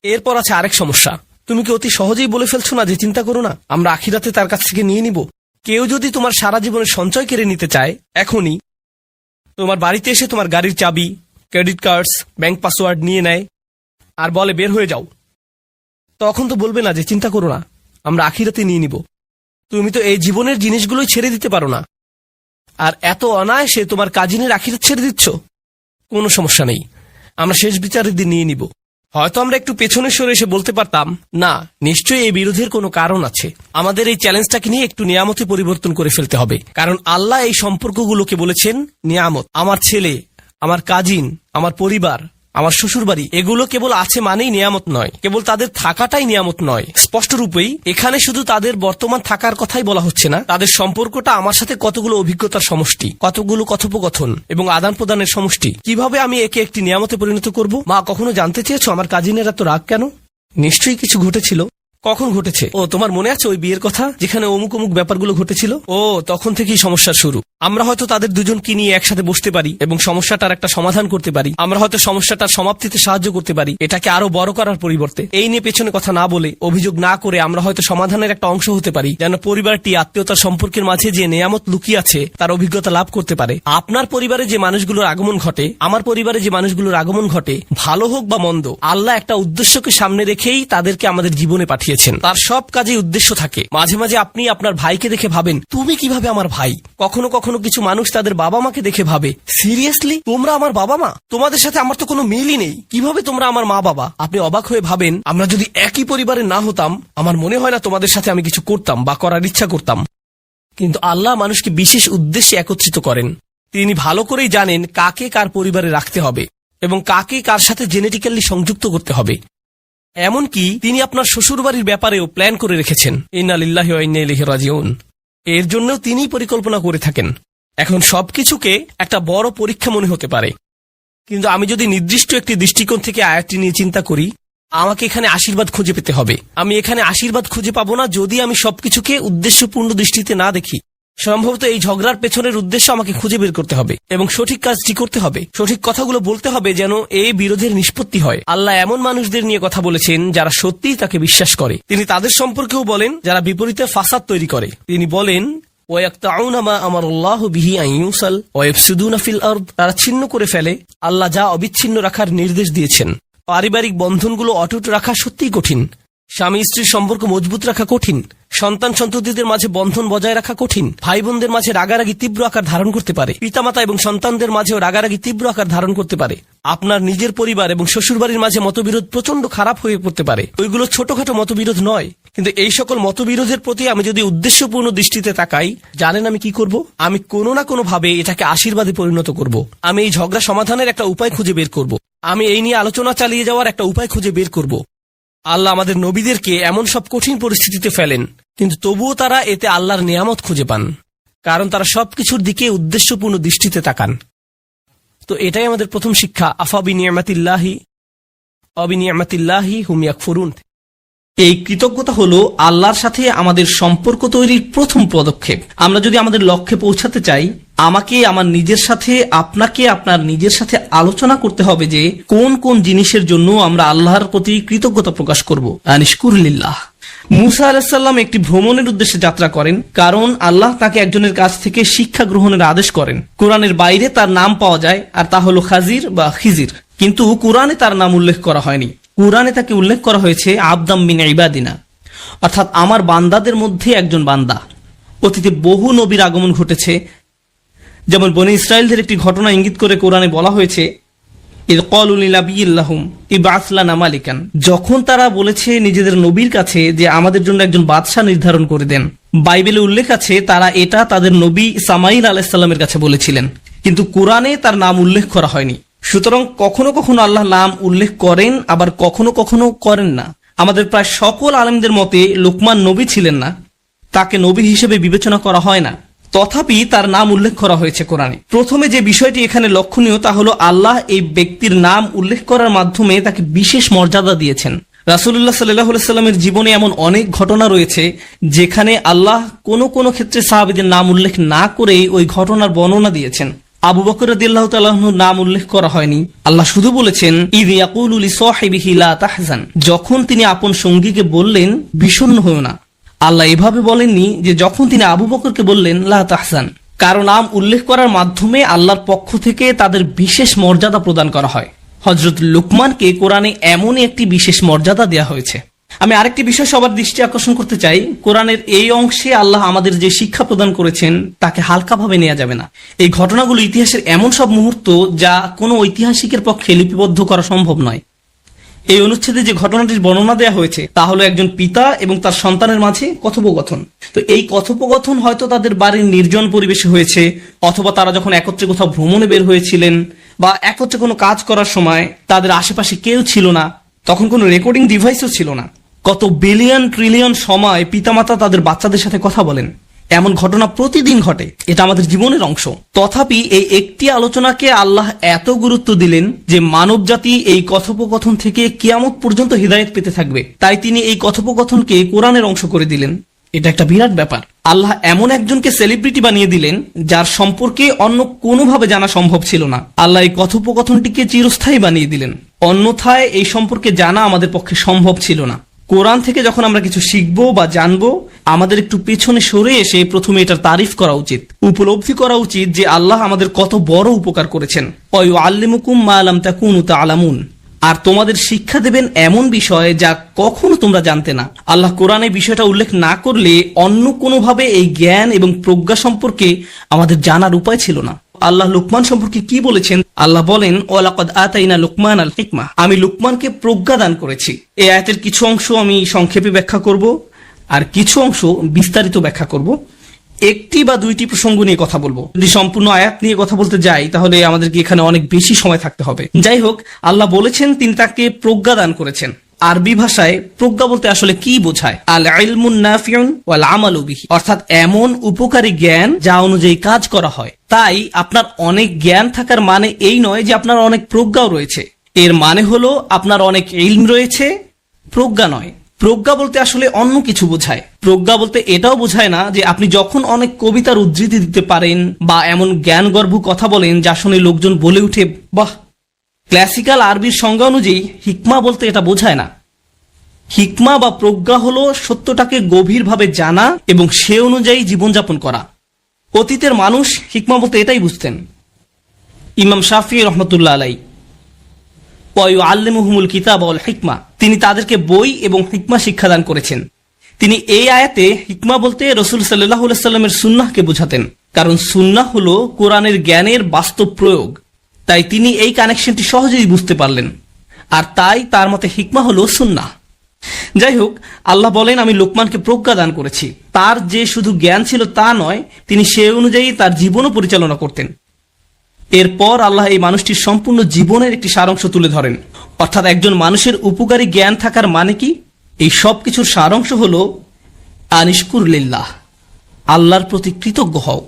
এরপর আছে আরেক সমস্যা, তুমি কি অতি সহজেই বলে ফেলছো না যে চিন্তা করো না, আমরা আখিরাতে তার কাছ থেকে নিয়ে নিব? কেউ যদি তোমার সারা জীবনের সঞ্চয় কেড়ে নিতে চায়, এখনই তোমার বাড়িতে এসে তোমার গাড়ির চাবি, ক্রেডিট কার্ডস, ব্যাংক পাসওয়ার্ড নিয়ে নেয় আর বলে বের হয়ে যাও, তখন তো বলবে না যে চিন্তা করো না, আমরা আখিরাতে নিয়ে নিব। তুমি তো এই জীবনের জিনিসগুলোই ছেড়ে দিতে পারো না। আর এত অনায়াসে তোমার কাজিনের আখিরাত ছেড়ে দিচ্ছ? কোনো সমস্যা নেই, আমরা শেষ বিচারের দিন নিয়ে নিব। হয়তো আমরা একটু পেছনে সরে এসে বলতে পারতাম, না, নিশ্চয়ই এই বিরোধের কোনো কারণ আছে, আমাদের এই চ্যালেঞ্জটাকে নিয়ে একটু নিয়ামতে পরিবর্তন করে ফেলতে হবে। কারণ আল্লাহ এই সম্পর্কগুলোকে বলেছেন নিয়ামত। আমার ছেলে, আমার কাজিন, আমার পরিবার, আমার শ্বশুরবাড়ি, এগুলো কেবল আছে মানেই নিয়ামত নয়, কেবল তাদের থাকাটাই নিয়ামত নয়। স্পষ্ট রূপেই এখানে শুধু তাদের বর্তমান থাকার কথাই বলা হচ্ছে না, তাদের সম্পর্কটা আমার সাথে কতগুলো অভিজ্ঞতার সমষ্টি, কতগুলো কথোপকথন এবং আদান প্রদানের সমষ্টি। কিভাবে আমি একে একটি নিয়ামতে পরিণত করব? মা, কখনো জানতে চেয়েছো আমার কাজিনের এত রাগ কেন? নিশ্চয়ই কিছু ঘটেছিল। কখন ঘটেছে? ও, তোমার মনে আছে ওই বিয়ের কথা, যেখানে অমুক অমুক ব্যাপারগুলো ঘটেছিল? ও, তখন থেকেই সমস্যার শুরু। আমরা হয়তো তাদের দুজনকে নিয়ে একসাথে বসতে পারি এবং সমস্যাটার একটা সমাধান করতে পারি। আমরা হয়তো সমস্যাটার সমাপ্তিতে সাহায্য করতে পারি, এটাকে আরো বড় করার পরিবর্তে। এই নিয়ে পেছনে কথা না বলে, অভিযোগ না করে আমরা হয়তো সমাধানের একটা অংশ হতে পারি, যেন পরিবারটি আত্মীয়তার সম্পর্কের মাঝে যে নিয়ামত লুকিয়ে আছে তার অভিজ্ঞতা লাভ করতে পারে। আপনার পরিবারে যে মানুষগুলোর আগমন ঘটে, আমার পরিবারে যে মানুষগুলোর আগমন ঘটে, ভালো হোক বা মন্দ, আল্লাহ একটা উদ্দেশ্যকে সামনে রেখেই তাদেরকে আমাদের জীবনে পাঠিয়েছেন। তার সব কাজে উদ্দেশ্য থাকে। মাঝে মাঝে আপনি আপনার ভাইকে দেখে ভাবেন, তুমি কিভাবে আমার ভাই? কখনো কখনো কিছু মানুষ তাদের বাবা মাকে দেখে ভাবে, সিরিয়াসলি তোমরা আমার বাবা মা? তোমাদের সাথে আমার তো কোনো মিলই নেই, কিভাবে তোমরা আমার মা বাবা? আপনি অবাক হয়ে ভাবেন, আমরা যদি একই পরিবারে না হতাম, আমার মনে হয় না তোমাদের সাথে আমি কিছু করতাম বা করার ইচ্ছা করতাম। কিন্তু আল্লাহ মানুষকে বিশেষ উদ্দেশ্যে একত্রিত করেন। তিনি ভালো করেই জানেন কাকে কার পরিবারে রাখতে হবে এবং কাকে কার সাথে জেনেটিক্যালি সংযুক্ত করতে হবে। এমনকি তিনি আপনার শ্বশুরবাড়ির ব্যাপারেও প্ল্যান করে রেখেছেন। ইন্না লিল্লাহি ওয়া ইন্না ইলাইহি রাজিউন। এর জন্যও তিনিই পরিকল্পনা করে থাকেন। এখন সবকিছুকে একটা বড় পরীক্ষা মনে হতে পারে, কিন্তু আমি যদি নির্দিষ্ট একটি দৃষ্টিকোণ থেকে আয়াতটি নিয়ে চিন্তা করি, আমাকে এখানে আশীর্বাদ খুঁজে পেতে হবে। আমি এখানে আশীর্বাদ খুঁজে পাবো না যদি আমি সবকিছুকে উদ্দেশ্যপূর্ণ দৃষ্টিতে না দেখি। সম্ভবত এই ঝগড়ার পেছনের উদ্দেশ্য আমাকে খুঁজে বের করতে হবে এবং সঠিক কাজটি করতে হবে, সঠিক কথাগুলো বলতে হবে, যেন এই বিরোধের নিষ্পত্তি হয়। আল্লাহ এমন মানুষদের নিয়ে কথা বলেছেন যারা সত্যিই তাকে বিশ্বাস করে। তিনি তাদের সম্পর্কেও বলেন যারা বিপরীতে ফাসাদ তৈরি করে। তিনি বলেন, তারা ছিন্ন করে ফেলে আল্লাহ যা অবিচ্ছিন্ন রাখার নির্দেশ দিয়েছেন। পারিবারিক বন্ধনগুলো অটুট রাখা সত্যিই কঠিন। স্বামী স্ত্রীর সম্পর্ক মজবুত রাখা কঠিন। সন্তান সন্ততিদের মাঝে বন্ধন বজায় রাখা কঠিন। ভাই বোনদের মাঝে রাগারাগি তীব্র আকার ধারণ করতে পারে। পিতামাতা এবং সন্তানদের মাঝেও রাগারাগি তীব্র আকার ধারণ করতে পারে। আপনার নিজের পরিবার এবং শ্বশুরবাড়ির মাঝে মতবিরোধ প্রচন্ড খারাপ হয়ে পড়তে পারে। ওইগুলো ছোটখাটো মতবিরোধ নয়, কিন্তু এই সকল মতবিরোধের প্রতি আমি যদি উদ্দেশ্যপূর্ণ দৃষ্টিতে তাকাই, জানেন আমি কি করব? আমি কোনো না কোনো ভাবে এটাকে আশীর্বাদে পরিণত করব। আমি এই ঝগড়া সমাধানের একটা উপায় খুঁজে বের করব। আমি এই নিয়ে আলোচনা চালিয়ে যাওয়ার একটা উপায় খুঁজে বের করব। আল্লাহ আমাদের নবীদেরকে এমন সব কঠিন পরিস্থিতিতে ফেলেন, কিন্তু তবুও তারা এতে আল্লাহর নিয়ামত খুঁজে পান, কারণ তারা সবকিছুর দিকে উদ্দেশ্যপূর্ণ দৃষ্টিতে তাকান। তো এটাই আমাদের প্রথম শিক্ষা, আবিনিয়ামাতিল্লাহি হুম ইয়াকফুরুন। এই কৃতজ্ঞতা হলো আল্লাহর সাথে আমাদের সম্পর্ক তৈরির প্রথম পদক্ষেপ। আমরা যদি আমাদের লক্ষ্যে পৌঁছাতে চাই, আমাকে আমার নিজের সাথে, আপনাকে আপনার নিজের সাথে আলোচনা করতে হবে যে কোন কোন জিনিসের জন্য আমরা আল্লাহর প্রতি কৃতজ্ঞতা প্রকাশ করব। আনিশকুরুলিল্লাহ। মুসা আলাইহিস সালাম একটি ভ্রমণের উদ্দেশ্যে যাত্রা করেন, কারণ আল্লাহ তাকে একজনের কাছ থেকে শিক্ষা গ্রহণের আদেশ করেন। কোরআনের বাইরে তার নাম পাওয়া যায়, আর তা হলো খাজির বা খিজির, কিন্তু কোরআনে তার নাম উল্লেখ করা হয়নি। কোরআনে তাকে উল্লেখ করা হয়েছে আবদাম মিন ইবাদিনা, অর্থাৎ আমার বান্দাদের মধ্যে একজন বান্দা। অতীতে বহু নবীর আগমন ঘটেছে, যেমন বনী ইসরায়েলদের একটি ঘটনা ইঙ্গিত করে কোরআনে বলা হয়েছে, ইয ক্বালু লিনাবিয়্যিল্লাহুম ইবআস লানা মালিকান, যখন তারা বলেছে নিজেদের নবীর কাছে যে আমাদের জন্য একজন বাদশা নির্ধারণ করে দেন। বাইবেলে উল্লেখ আছে তারা এটা তাদের নবী সামাইল আলাইহিস সালামের কাছে বলেছিলেন, কিন্তু কোরআনে তার নাম উল্লেখ করা হয়নি। সুতরাং কখনো কখনো আল্লাহ নাম উল্লেখ করেন, আবার কখনো কখনো করেন না। আমাদের প্রায় সকল আলেমদের মতে লোকমান নবী ছিলেন না, তাকে নবী হিসেবে বিবেচনা করা হয় না, তথাপি তার নাম উল্লেখ করা হয়েছে কোরআনে। প্রথমে যে বিষয়টি এখানে লক্ষণীয় তা হলো আল্লাহ এই ব্যক্তির নাম উল্লেখ করার মাধ্যমে তাকে বিশেষ মর্যাদা দিয়েছেন। রাসূলুল্লাহ সাল্লাল্লাহু আলাইহি সাল্লামের জীবনে এমন অনেক ঘটনা রয়েছে যেখানে আল্লাহ কোনো কোনো ক্ষেত্রে সাহাবীদের নাম উল্লেখ না করেই ওই ঘটনার বর্ণনা দিয়েছেন। আবু বকর রাদিয়াল্লাহু তাআলা আনহুর নাম উল্লেখ করা হয়নি, আল্লাহ শুধু বলেছেন ইয ইয়াকুলু লিসাহিবিহি লা তাহজান, যখন তিনি আপন সঙ্গীকে বললেন বিষণ্ণ হয়ো না। আল্লাহ এভাবে বলেননি যে যখন তিনি আবু বকরকে বললেন লা তাহজান, কারো নাম উল্লেখ করার মাধ্যমে আল্লাহর পক্ষ থেকে তাদের বিশেষ মর্যাদা প্রদান করা হয়। হযরত লুকমানকে কোরআনে এমনই একটি বিশেষ মর্যাদা দেয়া হয়েছে। আমি আরেকটি বিষয় সবার দৃষ্টি আকর্ষণ করতে চাই। কোরআনের এই অংশে আল্লাহ আমাদের যে শিক্ষা প্রদান করেছেন তাকে হালকাভাবে নেওয়া যাবে না। এই ঘটনাগুলো ইতিহাসের এমন সব মুহূর্ত যা কোনো ঐতিহাসিকের পক্ষে লিপিবদ্ধ করা সম্ভব নয়। এই অনুচ্ছেদে যে ঘটনাটির বর্ণনা দেওয়া হয়েছে তা হলো একজন পিতা এবং তার সন্তানের মাঝে কথোপকথন। তো এই কথোপকথন হয়তো তাদের বাড়ির নির্জন পরিবেশে হয়েছে, অথবা তারা যখন একত্রে কোথাও ভ্রমণে বের হয়েছিলেন, বা একত্রে কোনো কাজ করার সময় তাদের আশেপাশে কেউ ছিল না, তখন কোনো রেকর্ডিং ডিভাইসও ছিল না। কত বিলিয়ন ট্রিলিয়ন সময় পিতামাতা তাদের বাচ্চাদের সাথে কথা বলেন, এমন ঘটনা প্রতিদিন ঘটে। এটা আমাদের জীবনের অংশ। তথাপি এই একটি আলোচনাকে আল্লাহ এত গুরুত্ব দিলেন যে মানব জাতি এই কথোপকথন থেকে কিয়ামত পর্যন্ত হিদায়াত পেতে থাকবে। তাই তিনি এই কথোপকথনকে কোরআনের অংশ করে দিলেন। এটা একটা বিরাট ব্যাপার। আল্লাহ এমন একজনকে সেলিব্রিটি বানিয়ে দিলেন যার সম্পর্কে অন্য কোনোভাবে জানা সম্ভব ছিল না। আল্লাহ এই কথোপকথনটিকে চিরস্থায়ী বানিয়ে দিলেন, অন্যথায় এই সম্পর্কে জানা আমাদের পক্ষে সম্ভব ছিল না। কোরআন থেকে যখন আমরা কিছু শিখবো বা জানবো, আমাদের একটু পেছনে সরে এসে প্রথমে এটার তারিফ করা উচিত, উপলব্ধি করা উচিত যে আল্লাহ আমাদের কত বড় উপকার করেছেন। ওয়ায়ুআল্লিমুকুম মা লাম তাকুনু তা'লামুন, আর তোমাদের শিক্ষা দেবেন এমন বিষয় যা কখনো তোমরা জানতে না। আল্লাহ কোরআনে বিষয়টা উল্লেখ না করলে অন্য কোনোভাবে এই জ্ঞান এবং প্রজ্ঞা সম্পর্কে আমাদের জানার উপায় ছিল না। আল্লাহ লুকমান সম্পর্কে কি বলেছেন? আল্লাহ বলেন, ওয়ালাকাদ আতাইনা লুকমান আল হিকমা, আমি লুকমানকে প্রজ্ঞা দান করেছি। এই আয়াতের কিছু অংশ আমি সংক্ষেপে ব্যাখ্যা করব, আর কিছু অংশ বিস্তারিত ব্যাখ্যা করব। একটি বা দুইটি প্রসঙ্গ নিয়ে কথা বলবো। যদি সম্পূর্ণ আয়াত নিয়ে কথা বলতে যাই তাহলে আমাদেরকে এখানে অনেক বেশি সময় থাকতে হবে। যাই হোক, আল্লাহ বলেছেন তিনি তাকে প্রজ্ঞা দান করেছেন। আরবি ভাষায় প্রজ্ঞা বলতে আসলে কি বোঝায়? আল ইলমুন নাফিউন ওয়াল আমালু বিহি, অর্থাৎ এমন উপকারী জ্ঞান যা অনুযায়ী কাজ করা হয়। তাই আপনার অনেক জ্ঞান থাকার মানে এই নয় যে আপনার অনেক প্রজ্ঞাও রয়েছে। এর মানে হলো আপনার অনেক ইলম রয়েছে, প্রজ্ঞা নয়। প্রজ্ঞা বলতে আসলে অন্য কিছু বোঝায়। প্রজ্ঞা বলতে এটাও বোঝায় না যে আপনি যখন অনেক কবিতার উদ্ধৃতি দিতে পারেন বা এমন জ্ঞানগর্ভ কথা বলেন যা শুনে লোকজন বলে উঠে বাহ। ক্লাসিক্যাল আরবির সংজ্ঞা অনুযায়ী হিকমা বলতে এটা বোঝায় না। হিকমা বা প্রজ্ঞা হলো সত্যটাকে গভীরভাবে জানা এবং সে অনুযায়ী জীবনযাপন করা। অতীতের মানুষ হিকমা বলতে এটাই বুঝতেন। ইমাম শাফি রহমতুল্লাহ আলাই, ওয়ায়ুআল্লিমুহুমুল কিতাব ওয়াল হিকমা, তিনি তাদেরকে বই এবং হিকমা শিক্ষাদান করেছেন। তিনি এই আয়াতে হিকমা বলতে রাসূল সাল্লাল্লাহু আলাইহি ওয়াসাল্লামের সুন্নাহকে বোঝাতেন, কারণ সুন্নাহ হলো কোরআনের জ্ঞানের বাস্তব প্রয়োগ। তাই তিনি এই কানেকশনটি সহজেই বুঝতে পারলেন, আর তাই তার মতে হিকমা হলো সুন্নাহ। যাই হোক, আল্লাহ বলেন আমি লোকমানকে প্রজ্ঞা দান করেছি। তার যে শুধু জ্ঞান ছিল তা নয়, তিনি সে অনুযায়ী তার জীবনও পরিচালনা করতেন। এরপর আল্লাহ এই মানুষটির সম্পূর্ণ জীবনের একটি সারাংশ তুলে ধরেন। অর্থাৎ একজন মানুষের উপকারী জ্ঞান থাকার মানে কি? এই সব কিছুর সারাংশ হলো আনিশকুর লিল্লাহ, আল্লাহর প্রতি কৃতজ্ঞ হও।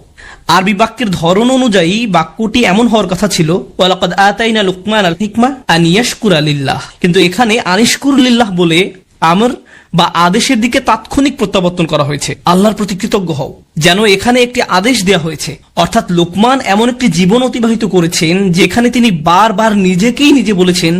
আরবি বাক্যের ধরন অনুযায়ী বাক্যটি এমন হওয়ার কথা ছিল ওয়ালাকাদ আতাইনা লুকমান আল হিকমা আন ইয়াশকুরা লিল্লাহ, কিন্তু এখানে আনিশকুর লিল্লাহ বলে আমর বা আদেশের দিকে তাৎক্ষণিক প্রত্যাবর্তন করা হয়েছে, আল্লাহর প্রতি কৃতজ্ঞ হও। যেন এখানে একটি আদেশ দেওয়া হয়েছে। অর্থাৎ লোকমান এমন একটি জীবন অতিবাহিত করেছেন যেখানে তিনি বারবার নিজেকেই নিজে বলেছেন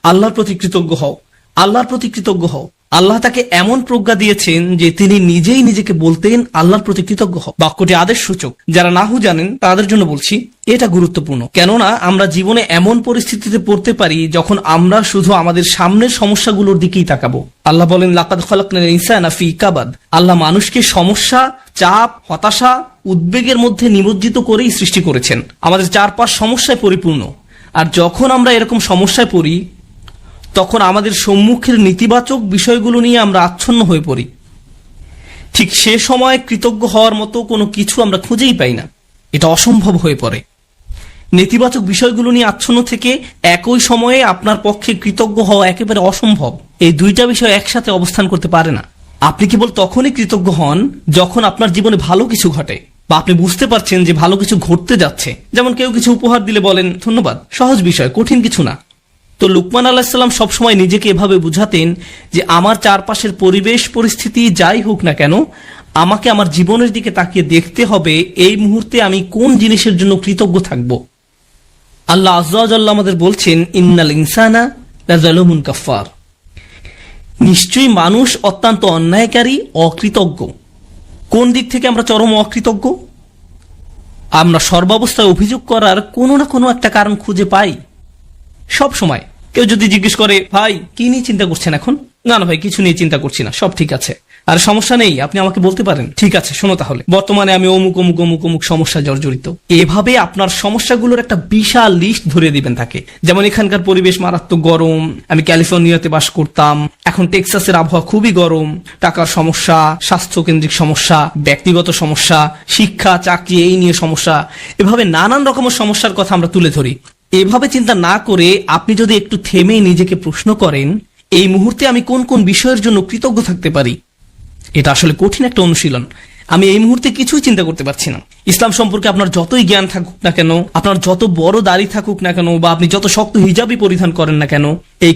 আল্লাহর প্রতি কৃতজ্ঞ হও, আল্লাহর প্রতি কৃতজ্ঞ হও। আল্লাহ তাকে এমন প্রজ্ঞা দিয়েছেন যে তিনি নিজেই নিজেকে বলতেন আল্লাহর প্রতি কৃতজ্ঞ হও। বাক্যটি আদেশ সূচক। যারা নাহু জানেন তাদের জন্য বলছি, এটা গুরুত্বপূর্ণ। কেননা আমরা জীবনে এমন পরিস্থিতিতে পড়তে পারি যখন আমরা শুধু আমাদের সামনের সমস্যাগুলোর দিকেই তাকাবো। আল্লাহ বলেন লাকাদ খালাকনাল ইনসানা ফি কাবাদ, আল্লাহ মানুষকে সমস্যা, চাপ, হতাশা, উদ্বেগের মধ্যে নিমজ্জিত করেই সৃষ্টি করেছেন। আমাদের চারপাশ সমস্যায় পরিপূর্ণ। আর যখন আমরা এরকম সমস্যায় পড়ি তখন আমাদের সম্মুখের নেতিবাচক বিষয়গুলো নিয়ে আমরা আচ্ছন্ন হয়ে পড়ি। ঠিক সে সময় কৃতজ্ঞ হওয়ার মতো কোনো কিছু আমরা খুঁজেই পাই না। এটা অসম্ভব হয়ে পড়ে। নেতিবাচক বিষয়গুলো নিয়ে আচ্ছন্ন থেকে একই সময়ে আপনার পক্ষে কৃতজ্ঞ হওয়া একেবারে অসম্ভব। এই দুইটা বিষয় একসাথে অবস্থান করতে পারে না। আপনি কেবল তখনই কৃতজ্ঞ হন যখন আপনার জীবনে ভালো কিছু ঘটে, বা আপনি বুঝতে পারছেন যে ভালো কিছু ঘটতে যাচ্ছে। যেমন কেউ কিছু উপহার দিলে বলেন ধন্যবাদ, সহজ বিষয়, কঠিন কিছু না। তো লুকমান আলাইহিস সালাম সবসময় নিজেকে এভাবে বুঝাতেন যে আমার চারপাশের পরিবেশ পরিস্থিতি যাই হোক না কেন, আমাকে আমার জীবনের দিকে তাকিয়ে দেখতে হবে এই মুহূর্তে আমি কোন জিনিসের জন্য কৃতজ্ঞ থাকব। আল্লাহ আযজা ওয়া জাল্লা আমাদের বলছেন ইন্নাল ইনসানা লাযালুমুন কাফফার, নিশ্চয়ই মানুষ অত্যন্ত অন্যায়কারী, অকৃতজ্ঞ। কোন দিক থেকে আমরা চরম অকৃতজ্ঞ? আমরা সর্বাবস্থায় অভিযোগ করার কোনো না কোনো একটা কারণ খুঁজে পাই। সব সময় কেউ যদি জিজ্ঞেস করে ভাই কি নিয়ে চিন্তা করছেন এখন, না না ভাই, কিছু নিয়ে চিন্তা করছি না, সব ঠিক আছে। আর সমস্যা নেই, আপনি আমাকে বলতে পারেন। ঠিক আছে, শোনো তাহলে, বর্তমানে আমি অমুক অমুক অমুক অমুক সমস্যা জর্জরিত। এভাবে আপনার সমস্যাগুলোর একটা বিশাল লিস্ট ধরিয়ে দিবেন তাকে। যেমন এখানকার পরিবেশ মারাত্মক গরম, আমি ক্যালিফোর্নিয়াতে বাস করতাম, এখন টেক্সাসের আবহাওয়া খুবই গরম, টাকার সমস্যা, স্বাস্থ্যকেন্দ্রিক সমস্যা, ব্যক্তিগত সমস্যা, শিক্ষা চাকরি এই নিয়ে সমস্যা, এভাবে নানান রকমের সমস্যার কথা আমরা তুলে ধরি। এভাবে চিন্তা না করে আপনি যদি একটু থেমে নিজেকে প্রশ্ন করেন, এই মুহূর্তে আমি কোন কোন বিষয়ের জন্য কৃতজ্ঞ থাকতে পারি, এটা আসলে কঠিন একটা অনুশীলন। আমি এই মুহূর্তে কিছুই চিন্তা করতে পারছি না। ইসলাম সম্পর্কে আপনার যতই জ্ঞান থাকুক না কেন, আপনার যত বড় দাড়ি থাকুক না কেন, বা আপনি যত শক্ত হিজাবই পরিধান করেন না কেন, এই